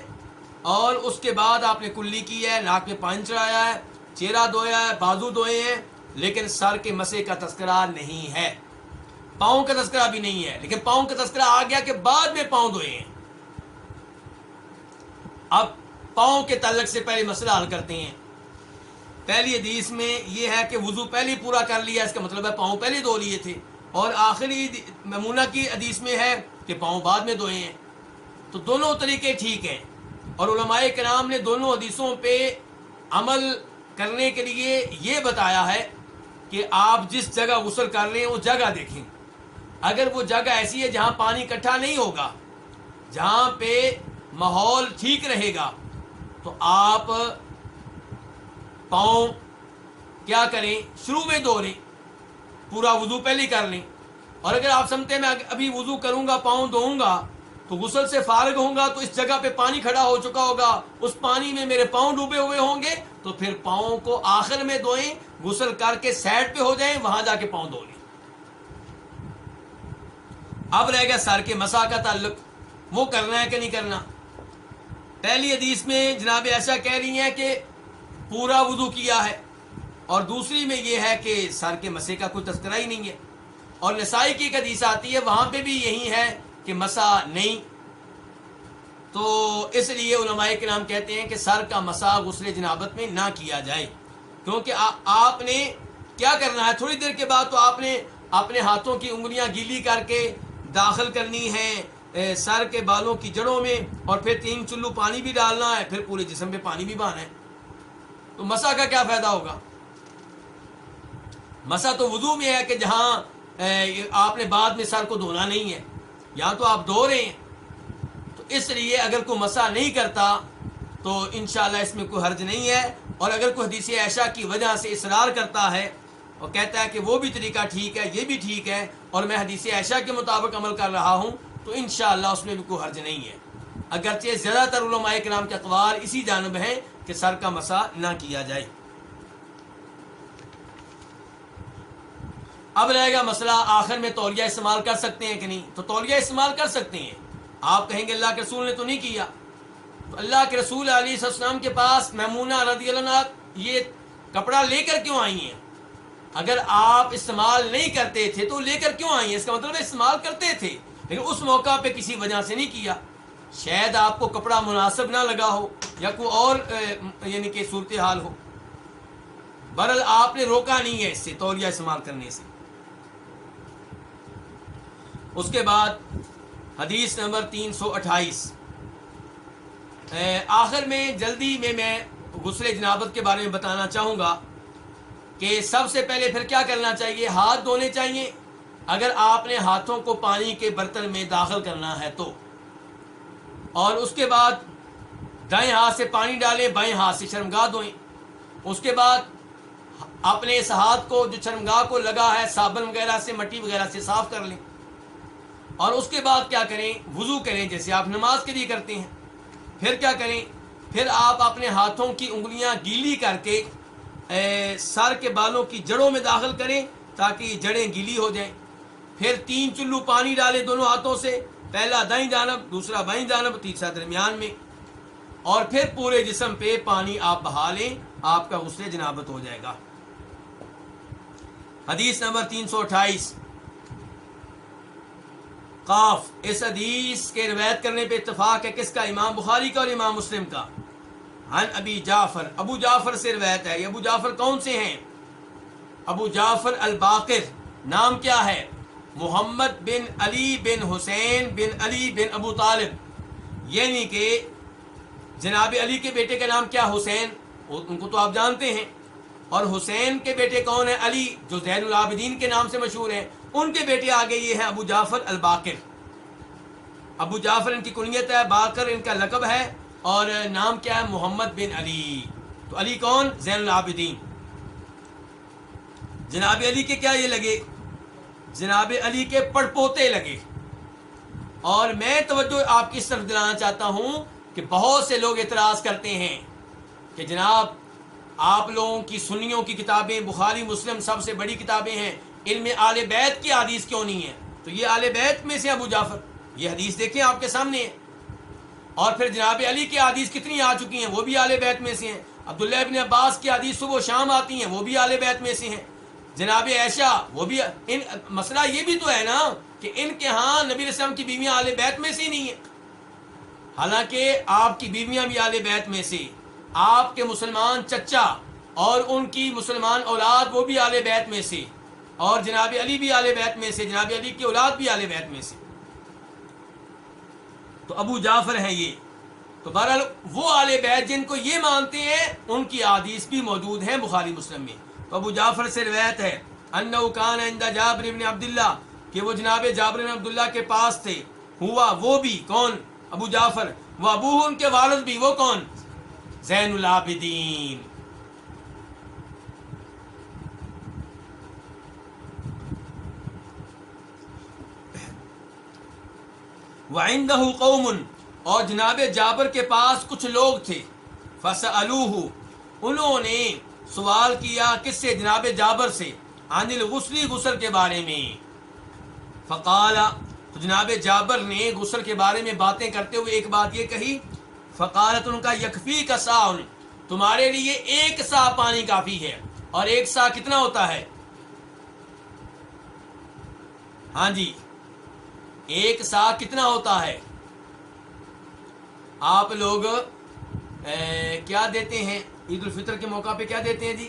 Speaker 1: اور اس کے بعد آپ نے کلی کی ہے، ناک میں پانی چڑھایا ہے، چہرہ دھویا ہے، بازو دھوئے ہیں، لیکن سر کے مسح کا تذکرہ نہیں ہے. پاؤں کا تذکرہ بھی نہیں ہے، لیکن پاؤں کا تذکرہ آ گیا کہ بعد میں پاؤں دھوئے ہیں. اب پاؤں کے تعلق سے پہلے مسئلہ حل کرتے ہیں. پہلی حدیث میں یہ ہے کہ وضو پہلے پورا کر لیا، اس کا مطلب ہے پاؤں پہلے دھو لیے تھے. اور آخری میمونہ کی حدیث میں ہے کہ پاؤں بعد میں دھوئے ہیں. تو دونوں طریقے ٹھیک ہیں، اور علماء کرام نے دونوں حدیثوں پہ عمل کرنے کے لیے یہ بتایا ہے کہ آپ جس جگہ غسل کر رہے ہیں وہ جگہ دیکھیں. اگر وہ جگہ ایسی ہے جہاں پانی اکٹھا نہیں ہوگا، جہاں پہ ماحول ٹھیک رہے گا، تو آپ پاؤں کیا کریں؟ شروع میں دھو لیں، پورا وضو پہلے کر لیں. اور اگر آپ سمجھتے ہیں میں ابھی وضو کروں گا، پاؤں دھوؤں گا، تو غسل سے فارغ ہوں گا تو اس جگہ پہ پانی کھڑا ہو چکا ہوگا، اس پانی میں میرے پاؤں ڈوبے ہوئے ہوں گے، تو پھر پاؤں کو آخر میں دھوئیں، غسل کر کے سائڈ پہ ہو جائیں، وہاں جا کے پاؤں دھو لیں. اب رہ گیا سر کے مسح کا تعلق، وہ کرنا ہے کہ نہیں کرنا. پہلی حدیث میں جناب ایسا کہہ رہی ہیں کہ پورا وضو کیا ہے، اور دوسری میں یہ ہے کہ سر کے مسح کا کوئی تذکرہ ہی نہیں ہے. اور نسائی کی ایک حدیث آتی ہے، وہاں پہ بھی یہی ہے کہ مسح نہیں. تو اس لیے علماء کرام کہتے ہیں کہ سر کا مسح غسل جنابت میں نہ کیا جائے، کیونکہ آپ نے کیا کرنا ہے، تھوڑی دیر کے بعد تو آپ نے اپنے ہاتھوں کی انگلیاں گیلی کر کے داخل کرنی ہے سر کے بالوں کی جڑوں میں، اور پھر 3 چلو پانی بھی ڈالنا ہے، پھر پورے جسم پہ پانی بھی بہانا ہے. تو مسح کا کیا فائدہ ہوگا؟ مسح تو وضو میں ہے کہ جہاں آپ نے بعد میں سر کو دھونا نہیں ہے، یہاں تو آپ دھو رہے ہیں. تو اس لیے اگر کوئی مسح نہیں کرتا تو انشاءاللہ اس میں کوئی حرج نہیں ہے. اور اگر کوئی حدیث عائشہ کی وجہ سے اصرار کرتا ہے اور کہتا ہے کہ وہ بھی طریقہ ٹھیک ہے، یہ بھی ٹھیک ہے، اور میں حدیث عائشہ کے مطابق عمل کر رہا ہوں، تو انشاءاللہ اس میں بھی کوئی حرج نہیں ہے. اگرچہ زیادہ تر علماء کرام کے اقوال اسی جانب ہیں کہ سر کا مسح نہ کیا جائے۔ اب رہے گا مسئلہ آخر میں تولیہ استعمال کر سکتے ہیں کہ نہیں؟ تو تولیہ استعمال کر سکتے ہیں۔ آپ کہیں گے اللہ کے رسول نے تو نہیں کیا، تو اللہ کے رسول علیہ السلام کے پاس میمونہ رضی اللہ عنہا یہ کپڑا لے کر کیوں آئی ہیں؟ اگر آپ استعمال نہیں کرتے تھے تو لے کر کیوں آئی ہیں؟ اس کا مطلب ہے استعمال کرتے تھے لیکن اس موقع پہ کسی وجہ سے نہیں کیا، شاید آپ کو کپڑا مناسب نہ لگا ہو یا کوئی اور یعنی کہ صورتحال ہو۔ بہرحال آپ نے روکا نہیں ہے اس سے، تولیہ استعمال کرنے سے۔ اس کے بعد حدیث نمبر 328، آخر میں جلدی میں غسل جنابت کے بارے میں بتانا چاہوں گا کہ سب سے پہلے پھر کیا کرنا چاہیے؟ ہاتھ دھونے چاہیے اگر آپ نے ہاتھوں کو پانی کے برتن میں داخل کرنا ہے تو، اور اس کے بعد دائیں ہاتھ سے پانی ڈالیں، بائیں ہاتھ سے شرمگاہ دھوئیں۔ اس کے بعد اپنے اس ہاتھ کو جو شرمگاہ کو لگا ہے صابن وغیرہ سے، مٹی وغیرہ سے صاف کر لیں، اور اس کے بعد کیا کریں؟ وضو کریں جیسے آپ نماز کے لیے کرتے ہیں۔ پھر کیا کریں؟ پھر آپ اپنے ہاتھوں کی انگلیاں گیلی کر کے سر کے بالوں کی جڑوں میں داخل کریں تاکہ یہ جڑیں گیلی ہو جائیں۔ پھر 3 چلو پانی ڈالیں دونوں ہاتھوں سے، پہلا دائیں جانب، دوسرا بائیں جانب، تیسرا درمیان میں، اور پھر پورے جسم پہ پانی آپ بہا لیں، آپ کا غسل جنابت ہو جائے گا۔ حدیث نمبر 328 قاف، اس حدیث کے روایت کرنے پہ اتفاق ہے کس کا؟ امام بخاری کا اور امام مسلم کا۔ عن ابی جعفر، ابو جعفر سے روایت ہے۔ یہ ابو جعفر کون سے ہیں؟ ابو جعفر الباقر، نام کیا ہے؟ محمد بن علی بن حسین بن علی بن ابو طالب، یعنی کہ جناب علی کے بیٹے کا نام کیا؟ حسین، ان کو تو آپ جانتے ہیں، اور حسین کے بیٹے کون ہیں؟ علی، جو زین العابدین کے نام سے مشہور ہیں، ان کے بیٹے آگے یہ ہیں ابو جعفر الباقر۔ ابو جعفر ان کی کنیت ہے، باقر ان کا لقب ہے، اور نام کیا ہے؟ محمد بن علی۔ تو علی کون؟ زین العابدین۔ جناب علی کے کیا یہ لگے؟ جناب علی کے پڑپوتے لگے۔ اور میں توجہ آپ کی اس طرف دلانا چاہتا ہوں کہ بہت سے لوگ اعتراض کرتے ہیں کہ جناب آپ لوگوں کی سنیوں کی کتابیں بخاری مسلم سب سے بڑی کتابیں ہیں، ان میں آل بیت کی حدیث کیوں نہیں ہے؟ تو یہ آل بیت میں سے ابو جعفر، یہ حدیث دیکھیں آپ کے سامنے ہے۔ اور پھر جناب علی کی حدیث کتنی آ چکی ہیں، وہ بھی آل بیت میں سے ہیں۔ عبداللہ ابن عباس کی حدیث صبح و شام آتی ہیں، وہ بھی آل بیت میں سے ہیں۔ جناب عائشہ، وہ بھی مسئلہ یہ بھی تو ہے نا کہ ان کے ہاں نبی علیہ السلام کی بیویاں آل بیت میں سے ہی نہیں ہیں، حالانکہ آپ کی بیویاں بھی آل بیت میں سے، آپ کے مسلمان چچا اور ان کی مسلمان اولاد وہ بھی آل بیت میں سے، اور جناب علی بھی آل بیت میں سے، جناب علی کی اولاد بھی آل بیت میں سے، تو ابو جعفر ہیں یہ۔ تو بہرحال وہ آل بیت جن کو یہ مانتے ہیں ان کی احادیث بھی موجود ہیں بخاری مسلم میں۔ تو ابو جعفر سے روایت ہے انہ کان عند جابر بن عبداللہ، کہ وہ جناب جابر بن عبداللہ کے پاس تھے، ہوا وہ بھی کون؟ ابو جعفر، وہ ابوہ ان کے والد بھی، وہ کون؟ زین العابدین۔ وعندہ قوم، اور جناب جابر کے پاس کچھ لوگ تھے، فسألوہ، انہوں نے سوال کیا کس سے؟ جناب جابر سے، عن الغسل، غسل کے بارے میں۔ فقال، تو جناب جابر نے غسل کے بارے میں باتیں کرتے ہوئے ایک بات یہ کہی، فقالت، ان کا یکفی کا سا، تمہارے لیے 1 سا پانی کافی ہے۔ اور 1 سا کتنا ہوتا ہے؟ ہاں جی، 1 سا کتنا ہوتا ہے؟ آپ لوگ کیا دیتے ہیں عید الفطر کے موقع پہ؟ کیا دیتے ہیں جی؟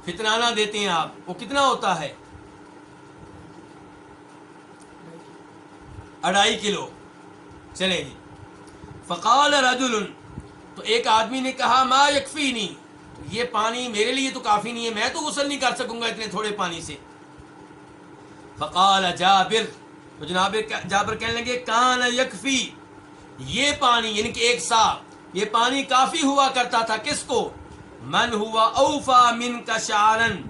Speaker 1: فطرانہ دیتے ہیں آپ، وہ کتنا ہوتا ہے؟ 2.5 کلو۔ چلیں جی، فقال رجل، تو ایک آدمی نے کہا ما یکفینی، یہ پانی میرے لیے تو کافی نہیں ہے، میں تو غسل نہیں کر سکوں گا اتنے تھوڑے پانی سے۔ فقال جابر، تو جناب جابر کہنے لگے کان یکفی، یہ پانی یعنی کہ 1 سا، یہ پانی کافی ہوا کرتا تھا کس کو؟ من ہوا اوفا من کا شعرن،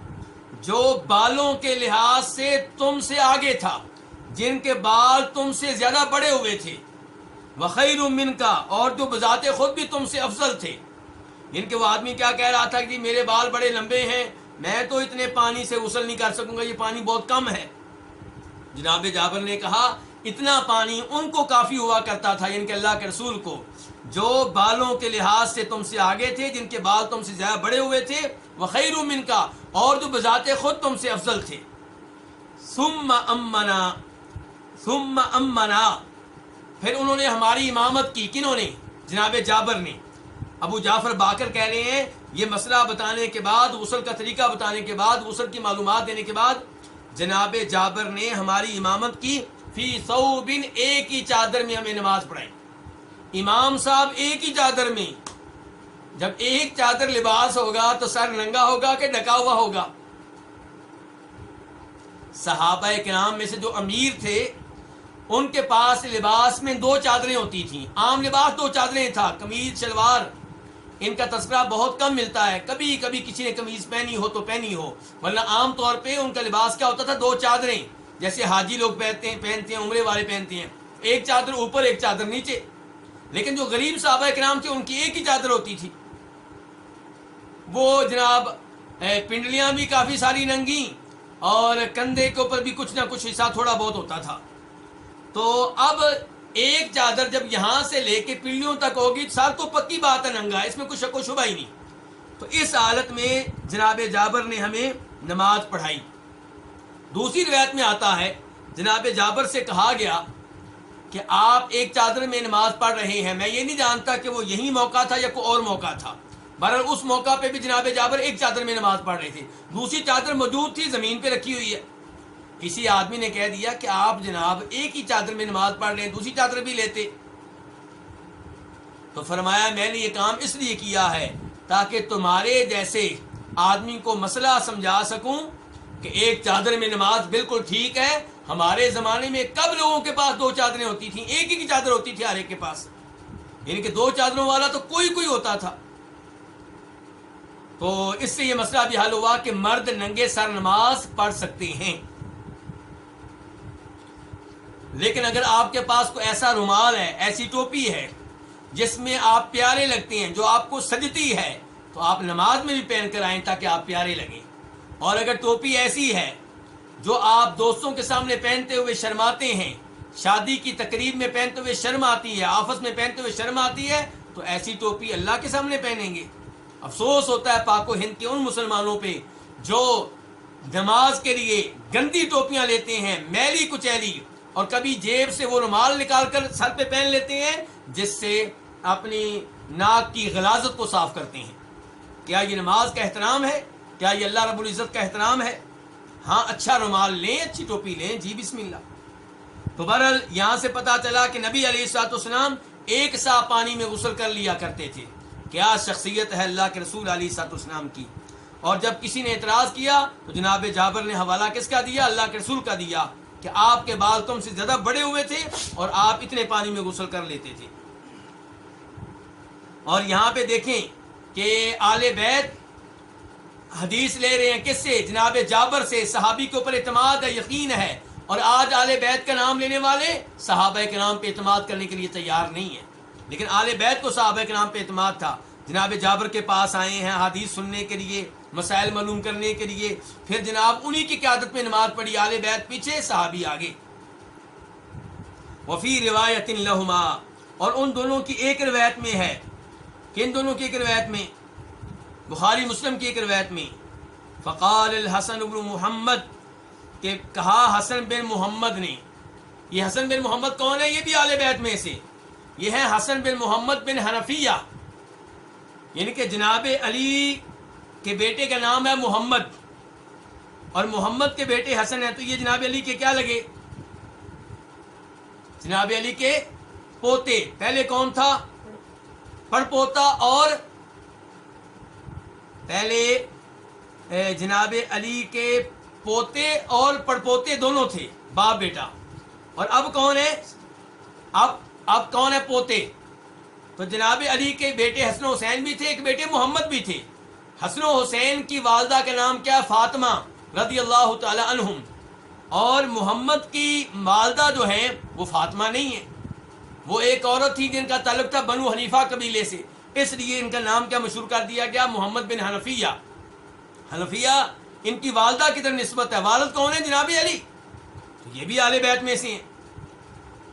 Speaker 1: جو بالوں کے لحاظ سے تم سے آگے تھا، جن کے بال تم سے زیادہ بڑے ہوئے تھے۔ وخیر منکا، اور جو بذات خود بھی تم سے افضل تھے. ان کے وہ آدمی کیا کہہ رہا تھا کہ میرے بال بڑے لمبے ہیں، میں تو اتنے پانی سے غسل نہیں کر سکوں گا، یہ پانی بہت کم ہے. جناب جابر نے کہا اتنا پانی ان کو کافی ہوا کرتا تھا، یعنی کہ اللہ کے رسول کو، جو بالوں کے لحاظ سے تم سے آگے تھے، جن کے بال تم سے زیادہ بڑے ہوئے تھے. وخیر منکا، اور جو بذات خود تم سے افضل تھے. ثم امنا، پھر انہوں نے ہماری امامت کی. کنہوں نے؟ جناب جابر نے. ابو جعفر باقر کہہ رہے ہیں یہ مسئلہ بتانے کے بعد، غسل کا طریقہ بتانے کے بعد، غسل کی معلومات دینے کے بعد، جناب جابر نے ہماری امامت کی. فی ثوب، ایک ہی چادر میں ہمیں نماز پڑھائی. امام صاحب ایک ہی چادر میں. جب ایک چادر لباس ہوگا تو سر ننگا ہوگا کہ ڈھکا ہوا ہوگا؟ صحابہ کرام میں سے جو امیر تھے ان کے پاس لباس میں 2 چادریں ہوتی تھیں. عام لباس 2 چادریں تھا، قمیض شلوار. ان کا تذکرہ بہت کم ملتا ہے، کبھی کبھی کسی نے قمیض پہنی ہو تو پہنی ہو، ورنہ عام طور پہ ان کا لباس کیا ہوتا تھا؟ 2 چادریں، جیسے حاجی لوگ پہنتے ہیں، عمرے والے پہنتے ہیں، ایک چادر اوپر ایک چادر نیچے. لیکن جو غریب صحابہ کرام تھے ان کی ایک ہی چادر ہوتی تھی. وہ جناب پنڈلیاں بھی کافی ساری ننگی، اور کندھے کے اوپر بھی کچھ نہ کچھ حصہ تھوڑا بہت ہوتا تھا. تو اب ایک چادر جب یہاں سے لے کے پنڈلیوں تک ہوگی، سر تو پکی بات ہے ننگا، اس میں کچھ شک و شبہ ہی نہیں. تو اس حالت میں جناب جابر نے ہمیں نماز پڑھائی. دوسری روایت میں آتا ہے جناب جابر سے کہا گیا کہ آپ ایک چادر میں نماز پڑھ رہے ہیں. میں یہ نہیں جانتا کہ وہ یہی موقع تھا یا کوئی اور موقع تھا، بہرحال اس موقع پہ بھی جناب جابر ایک چادر میں نماز پڑھ رہے تھے. دوسری چادر موجود تھی، زمین پہ رکھی ہوئی ہے. کسی آدمی نے کہہ دیا کہ آپ جناب ایک ہی چادر میں نماز پڑھ رہے ہیں، دوسری چادر بھی لیتے. تو فرمایا میں نے یہ کام اس لیے کیا ہے تاکہ تمہارے جیسے آدمی کو مسئلہ سمجھا سکوں کہ ایک چادر میں نماز بالکل ٹھیک ہے. ہمارے زمانے میں کب لوگوں کے پاس 2 چادریں ہوتی تھیں؟ ایک ہی کی چادر ہوتی تھی ہر ایک کے پاس، یعنی کہ 2 چادروں والا تو کوئی ہوتا تھا. تو اس سے یہ مسئلہ بھی حل ہوا کہ مرد ننگے سر نماز پڑھ سکتے ہیں. لیکن اگر آپ کے پاس کوئی ایسا رومال ہے، ایسی ٹوپی ہے جس میں آپ پیارے لگتے ہیں، جو آپ کو سجتی ہے، تو آپ نماز میں بھی پہن کر آئیں تاکہ آپ پیارے لگیں. اور اگر ٹوپی ایسی ہے جو آپ دوستوں کے سامنے پہنتے ہوئے شرماتے ہیں، شادی کی تقریب میں پہنتے ہوئے شرم آتی ہے، آفس میں پہنتے ہوئے شرم آتی ہے، تو ایسی ٹوپی اللہ کے سامنے پہنیں گے. افسوس ہوتا ہے پاک و ہند کے ان مسلمانوں پہ جو نماز کے لیے گندی ٹوپیاں لیتے ہیں، میلی کچیلی، اور کبھی جیب سے وہ رومال نکال کر سر پہ پہن لیتے ہیں جس سے اپنی ناک کی غلاظت کو صاف کرتے ہیں. کیا یہ نماز کا احترام ہے؟ کیا یہ اللہ رب العزت کا احترام ہے؟ ہاں اچھا رومال لیں، اچھی ٹوپی لیں، جی بسم اللہ. تو بہرحال یہاں سے پتا چلا کہ نبی علیہ الصلوۃ والسلام ایک سا پانی میں غسل کر لیا کرتے تھے. کیا شخصیت ہے اللہ کے رسول علیہ الصلوۃ والسلام کی. اور جب کسی نے اعتراض کیا تو جناب جابر نے حوالہ کس کا دیا؟ اللہ کے رسول کا دیا کہ آپ کے بال تم سے زیادہ بڑے ہوئے تھے اور آپ اتنے پانی میں غسل کر لیتے تھے. اور یہاں پہ دیکھیں کہ آل بیت حدیث لے رہے ہیں کس سے؟ جناب جابر سے. صحابی کے اوپر اعتماد ہے، یقین ہے. اور آج آل بیت کا نام لینے والے صحابہ کرام پہ اعتماد کرنے کے لیے تیار نہیں ہیں. لیکن آل بیت کو صحابہ کرام پہ اعتماد تھا. جناب جابر کے پاس آئے ہیں حدیث سننے کے لیے، مسائل معلوم کرنے کے لیے، پھر جناب انہی کی قیادت میں نماز پڑھی. آل بیت پیچھے، صحابی آگے. وفی روایت لہما، اور ان دونوں کی ایک روایت میں ہے. کن دونوں کی ایک روایت میں؟ بخاری مسلم کی ایک روایت میں. فقال الحسن بن محمد، کہ کہا حسن بن محمد نے. یہ حسن بن محمد کون ہے؟ یہ بھی آل بیت میں سے. یہ ہے حسن بن محمد بن حنفیہ، یعنی کہ جناب علی کے بیٹے کا نام ہے محمد، اور محمد کے بیٹے حسن ہیں. تو یہ جناب علی کے کیا لگے؟ جناب علی کے پوتے. پہلے کون تھا؟ پڑپوتا. اور پہلے جناب علی کے پوتے اور پڑپوتے دونوں تھے، باپ بیٹا. اور اب کون ہے؟ اب کون ہے پوتے؟ تو جناب علی کے بیٹے حسن و حسین بھی تھے، ایک بیٹے محمد بھی تھے. حسن و حسین کی والدہ کا نام کیا؟ فاطمہ رضی اللہ تعالی عنہم. اور محمد کی والدہ جو ہیں وہ فاطمہ نہیں ہیں. وہ ایک عورت تھی جن کا تعلق تھا بنو حنیفہ قبیلے سے، اس لیے ان کا نام کیا مشہور کر دیا گیا؟ محمد بن حنفیہ۔ حنفیہ ان کی والدہ کی طرف نسبت ہے، والد کون ہے؟ جناب علی، تو یہ بھی آل بیت میں سے ہیں۔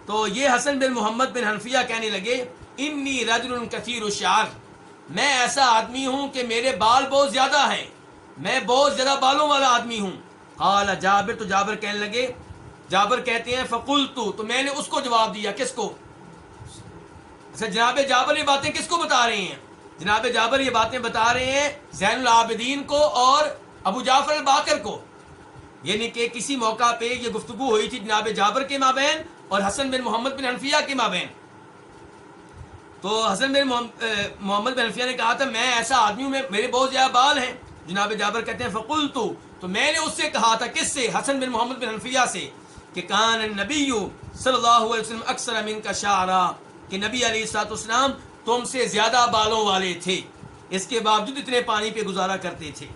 Speaker 1: تو یہ حسن بن محمد بن حنفیہ کہنے لگے انی رجل کثیر الشعر، میں ایسا آدمی ہوں کہ میرے بال بہت زیادہ ہیں، میں بہت زیادہ بالوں والا آدمی ہوں۔ قال جابر، تو جابر کہنے لگے، جابر کہتے ہیں فقلت، تو میں نے اس کو جواب دیا، کس کو؟ اچھا، جناب جابر یہ باتیں کس کو بتا رہے ہیں؟ جناب جابر یہ باتیں بتا رہے ہیں زین العابدین کو اور ابو جعفر الباقر کو، یعنی کہ کسی موقع پہ یہ گفتگو ہوئی تھی جناب جابر کے مابین اور حسن بن محمد بن حنفیہ کے مابین۔ تو حسن بن محمد بن حنفیہ نے کہا تھا میں ایسا آدمی ہوں، میرے بہت زیادہ بال ہیں۔ جناب جابر کہتے ہیں فقلت، تو میں نے اس سے کہا تھا، کس سے؟ حسن بن محمد بن حنفیہ سے، کہ کان النبی صلی اللہ علیہ وسلم اکثر منک شعرا، کہ نبی علیہ الصلوۃ والسلام تم سے زیادہ بالوں والے تھے، اس کے باوجود اتنے پانی پہ گزارا کرتے تھے۔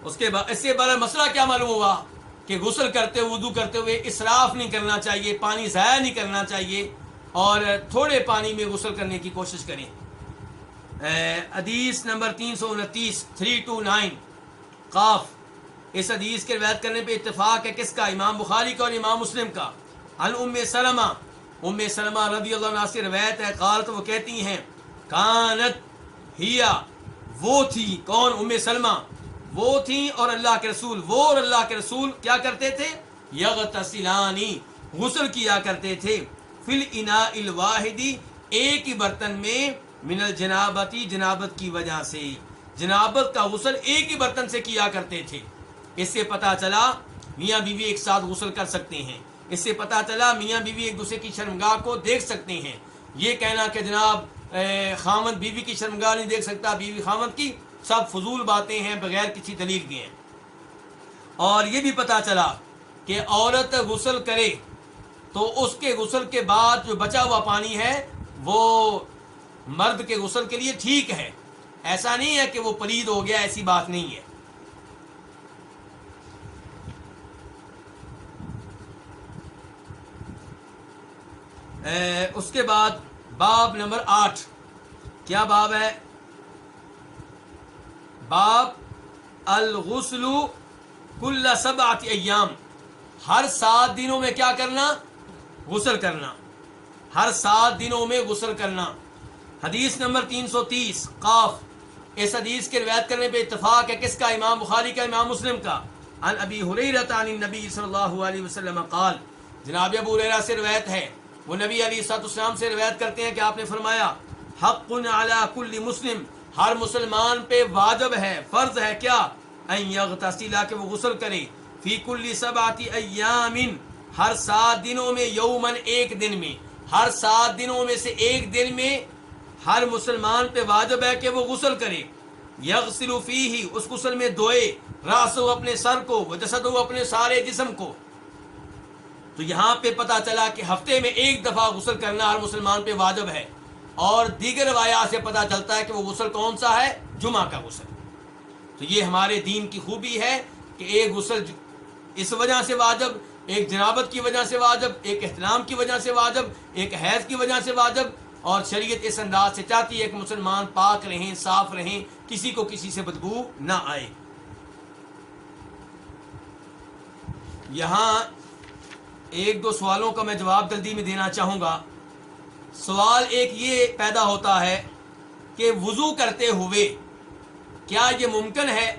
Speaker 1: اس سے بڑا مسئلہ کیا معلوم ہوا کہ غسل کرتے ہوئے، وضو کرتے ہوئے اسراف نہیں کرنا چاہیے، پانی ضائع نہیں کرنا چاہیے، اور تھوڑے پانی میں غسل کرنے کی کوشش کریں۔ حدیث نمبر 329 329 قاف، اس حدیث کے روایت کرنے پہ اتفاق ہے، کس کا؟ امام بخاری کا اور امام مسلم کا۔ عن ام سلمہ، ام سلمہ رضی اللہ عنہا سے روایت ہے، قالت، وہ کہتی ہیں کانت ہیا، وہ تھی، کون؟ ام سلمہ، وہ تھیں، اور اللہ کے رسول، وہ اور اللہ کے رسول کیا کرتے تھے؟ یغتسلانی، غسل کیا کرتے تھے، فی الاناء الواحدی، ایک ہی برتن میں، من الجنابتی، جنابت کی وجہ سے، جنابت کا غسل ایک ہی برتن سے کیا کرتے تھے۔ اس سے پتہ چلا میاں بیوی ایک ساتھ غسل کر سکتے ہیں، اس سے پتہ چلا میاں بیوی ایک دوسرے کی شرمگاہ کو دیکھ سکتے ہیں۔ یہ کہنا کہ جناب خامد بیوی کی شرمگاہ نہیں دیکھ سکتا، بیوی خامد کی، سب فضول باتیں ہیں، بغیر کسی دلیل کے ہیں۔ اور یہ بھی پتہ چلا کہ عورت غسل کرے تو اس کے غسل کے بعد جو بچا ہوا پانی ہے وہ مرد کے غسل کے لیے ٹھیک ہے، ایسا نہیں ہے کہ وہ پلید ہو گیا، ایسی بات نہیں ہے۔ اس کے بعد باب نمبر 8، کیا باب ہے؟ باب الغسل کل 7 ایام، ہر 7 دنوں میں کیا کرنا؟ غسل کرنا، ہر 7 دنوں میں غسل کرنا۔ حدیث نمبر 330 قاف، اس حدیث کے روایت کرنے پہ اتفاق ہے، کس کا؟ امام بخاری کا، امام مسلم کا۔ عن ابی ہریرہ عن النبی صلی اللہ علیہ وسلم قال، جناب ابو ہریرہ سے روایت ہے، وہ نبی علیہ الصلوۃ والسلام سے روایت کرتے ہیں کہ آپ نے فرمایا حق علی کل مسلم، ہر مسلمان پہ واجب ہے، فرض ہے، کیا؟ ان یغتسل، کہ وہ غسل کرے، فی کل 7 ایام، ہر 7 دنوں میں، یومن، ایک دن میں، ہر 7 دنوں میں سے ایک دن میں ہر مسلمان پہ واجب ہے کہ وہ غسل کرے۔ یغسل فیہ، اس غسل میں دھوئے، راسو، اپنے سر کو، وجسدہ، اپنے سارے جسم کو۔ تو یہاں پہ پتہ چلا کہ ہفتے میں ایک دفعہ غسل کرنا ہر مسلمان پہ واجب ہے، اور دیگر روایات سے پتہ چلتا ہے کہ وہ غسل کون سا ہے؟ جمعہ کا غسل۔ تو یہ ہمارے دین کی خوبی ہے کہ ایک غسل اس وجہ سے واجب، ایک جنابت کی وجہ سے واجب، ایک احتلام کی وجہ سے واجب، ایک حیض کی وجہ سے واجب، اور شریعت اس انداز سے چاہتی ہے کہ مسلمان پاک رہیں، صاف رہیں، کسی کو کسی سے بدبو نہ آئے۔ یہاں ایک دو سوالوں کا میں جواب جلدی میں دینا چاہوں گا۔ سوال ایک یہ پیدا ہوتا ہے کہ وضو کرتے ہوئے کیا یہ ممکن ہے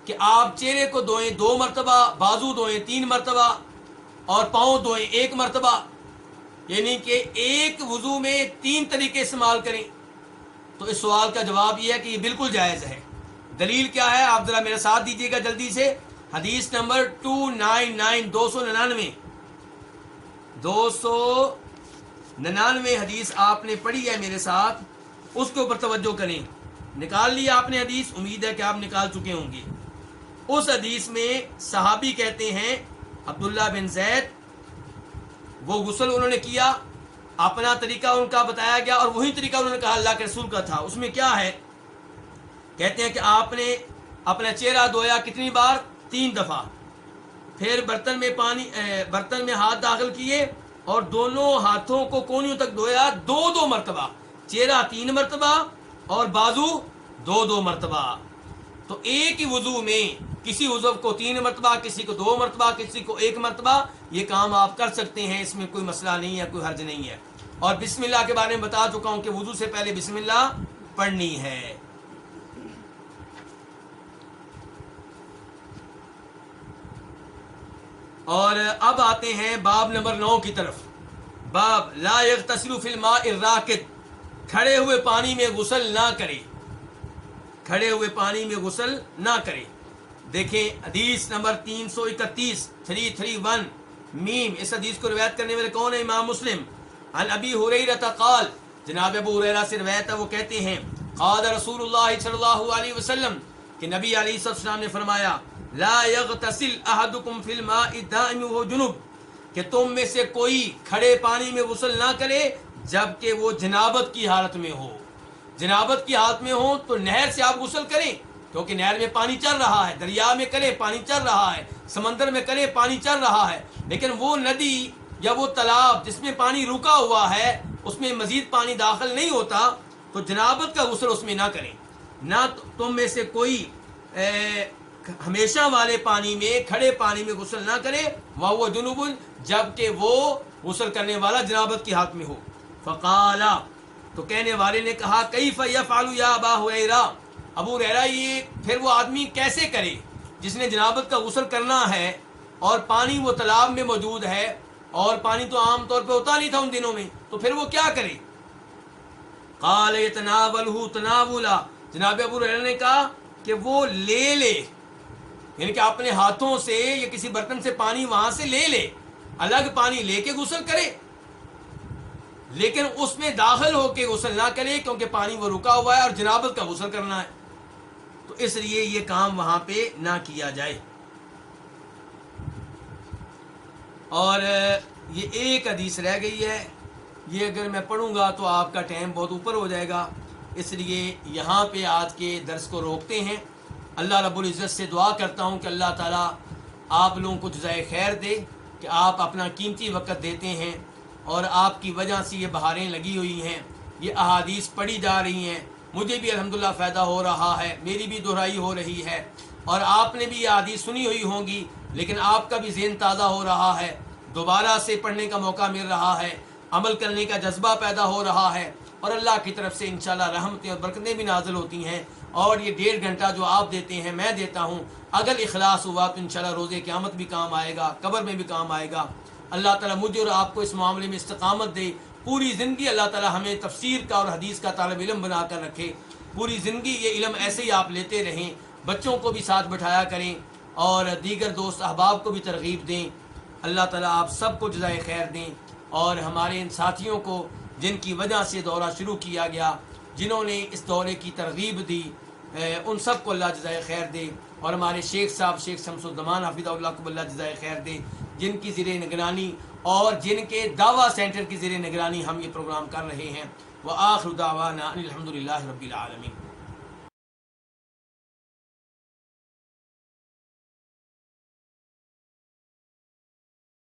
Speaker 1: کہ آپ چہرے کو دھوئیں 2 مرتبہ، بازو دھوئیں 3 مرتبہ، اور پاؤں دھوئیں 1 مرتبہ، یعنی کہ ایک وضو میں 3 طریقے استعمال کریں؟ تو اس سوال کا جواب یہ ہے کہ یہ بالکل جائز ہے۔ دلیل کیا ہے؟ آپ ذرا میرے ساتھ دیجیے گا جلدی سے۔ حدیث نمبر 299 299 حدیث آپ نے پڑھی ہے میرے ساتھ، اس کے اوپر توجہ کریں۔ نکال لیا آپ نے حدیث؟ امید ہے کہ آپ نکال چکے ہوں گے۔ اس حدیث میں صحابی کہتے ہیں عبداللہ بن زید، وہ غسل انہوں نے کیا، اپنا طریقہ ان کا بتایا گیا، اور وہی طریقہ انہوں نے کہا اللہ کے رسول کا تھا۔ اس میں کیا ہے؟ کہتے ہیں کہ آپ نے اپنا چہرہ دھویا کتنی بار؟ 3 دفعہ، پھر برتن میں ہاتھ داخل کیے، اور دونوں ہاتھوں کو کونیوں تک دھویا 2 مرتبہ، چہرہ 3 مرتبہ اور بازو 2 مرتبہ۔ تو ایک ہی وضو میں کسی عضو کو 3 مرتبہ، کسی کو 2 مرتبہ، کسی کو 1 مرتبہ، یہ کام آپ کر سکتے ہیں، اس میں کوئی مسئلہ نہیں ہے، کوئی حرج نہیں ہے۔ اور بسم اللہ کے بارے میں بتا چکا ہوں کہ وضو سے پہلے بسم اللہ پڑھنی ہے۔ اور اب آتے ہیں باب نمبر 9 کی طرف۔ باب لا یغتسل فی الماء الراکد، کھڑے ہوئے پانی میں غسل نہ کرے، کھڑے ہوئے پانی میں غسل نہ کرے۔ دیکھیں حدیث نمبر 331 میم، اس حدیث کو روایت کرنے والے کون ہے؟ امام مسلم۔ عن ابی ہریرہ قال، جناب ابو ہریرہ سے روایت ہے، وہ کہتے ہیں قال رسول اللہ صلی اللہ علیہ وسلم، کہ نبی علیہ السلام نے فرمایا لا یغتسل احدکم فی الماء الدائم وهو جنب، کہ تم میں سے کوئی کھڑے پانی میں غسل نہ کرے جبکہ وہ جنابت کی حالت میں ہو۔ جنابت کی حالت میں ہو تو نہر سے آپ غسل کریں، کیونکہ نہر میں پانی چل رہا ہے، دریا میں کریں پانی چل رہا ہے، سمندر میں کریں پانی چل رہا ہے، لیکن وہ ندی یا وہ تالاب جس میں پانی رکا ہوا ہے اس میں مزید پانی داخل نہیں ہوتا، تو جنابت کا غسل اس میں نہ کریں۔ نہ تم میں سے کوئی ہمیشہ والے پانی میں، کھڑے پانی میں غسل نہ کرے، وہ جنوب، جبکہ وہ غسل کرنے والا جنابت کی حالت میں ہو۔ فقال، تو کہنے والے نے کہا کیف یفعل یا ابا ہریرہ، ابو ہریرہ یہ پھر وہ آدمی کیسے کرے جس نے جنابت کا غسل کرنا ہے اور پانی وہ تالاب میں موجود ہے، اور پانی تو عام طور پہ ہوتا نہیں تھا ان دنوں میں، تو پھر وہ کیا کرے؟ قال یتناولہ تناولا، جناب ابو ہریرہ نے کہا کہ وہ لے، یعنی کہ اپنے ہاتھوں سے یا کسی برتن سے پانی وہاں سے لے، الگ پانی لے کے غسل کرے، لیکن اس میں داخل ہو کے غسل نہ کرے، کیونکہ پانی وہ رکا ہوا ہے اور جنابت کا غسل کرنا ہے، تو اس لیے یہ کام وہاں پہ نہ کیا جائے۔ اور یہ ایک حدیث رہ گئی ہے، یہ اگر میں پڑھوں گا تو آپ کا ٹائم بہت اوپر ہو جائے گا، اس لیے یہاں پہ آج کے درس کو روکتے ہیں۔ اللہ رب العزت سے دعا کرتا ہوں کہ اللہ تعالیٰ آپ لوگوں کو جزائے خیر دے کہ آپ اپنا قیمتی وقت دیتے ہیں، اور آپ کی وجہ سے یہ بہاریں لگی ہوئی ہیں، یہ احادیث پڑھی جا رہی ہیں، مجھے بھی الحمدللہ فائدہ ہو رہا ہے، میری بھی دہرائی ہو رہی ہے، اور آپ نے بھی یہ احادیث سنی ہوئی ہوں گی، لیکن آپ کا بھی ذہن تازہ ہو رہا ہے، دوبارہ سے پڑھنے کا موقع مل رہا ہے، عمل کرنے کا جذبہ پیدا ہو رہا ہے، اور اللہ کی طرف سے انشاءاللہ رحمتیں اور برکتیں بھی نازل ہوتی ہیں۔ اور یہ 1.5 گھنٹہ جو آپ دیتے ہیں، میں دیتا ہوں، اگر اخلاص ہوا تو انشاءاللہ روزے قیامت بھی کام آئے گا، قبر میں بھی کام آئے گا۔ اللہ تعالیٰ مجھے اور آپ کو اس معاملے میں استقامت دے، پوری زندگی اللہ تعالیٰ ہمیں تفسیر کا اور حدیث کا طالب علم بنا کر رکھے، پوری زندگی یہ علم ایسے ہی آپ لیتے رہیں، بچوں کو بھی ساتھ بٹھایا کریں اور دیگر دوست احباب کو بھی ترغیب دیں۔ اللہ تعالیٰ آپ سب کو جزائے خیر دیں، اور ہمارے ان ساتھیوں کو جن کی وجہ سے دورہ شروع کیا گیا، جنہوں نے اس دورے کی ترغیب دی، ان سب کو اللہ جزائے خیر دے، اور ہمارے شیخ صاحب شیخ شمس الزمان حفظہ اللہ کو اللہ جزائے خیر دے، جن کی زیر نگرانی اور جن کے دعویٰ سینٹر کی زیر نگرانی ہم یہ پروگرام کر رہے ہیں۔ وآخر دعوانا ان الحمدللہ رب العالمین۔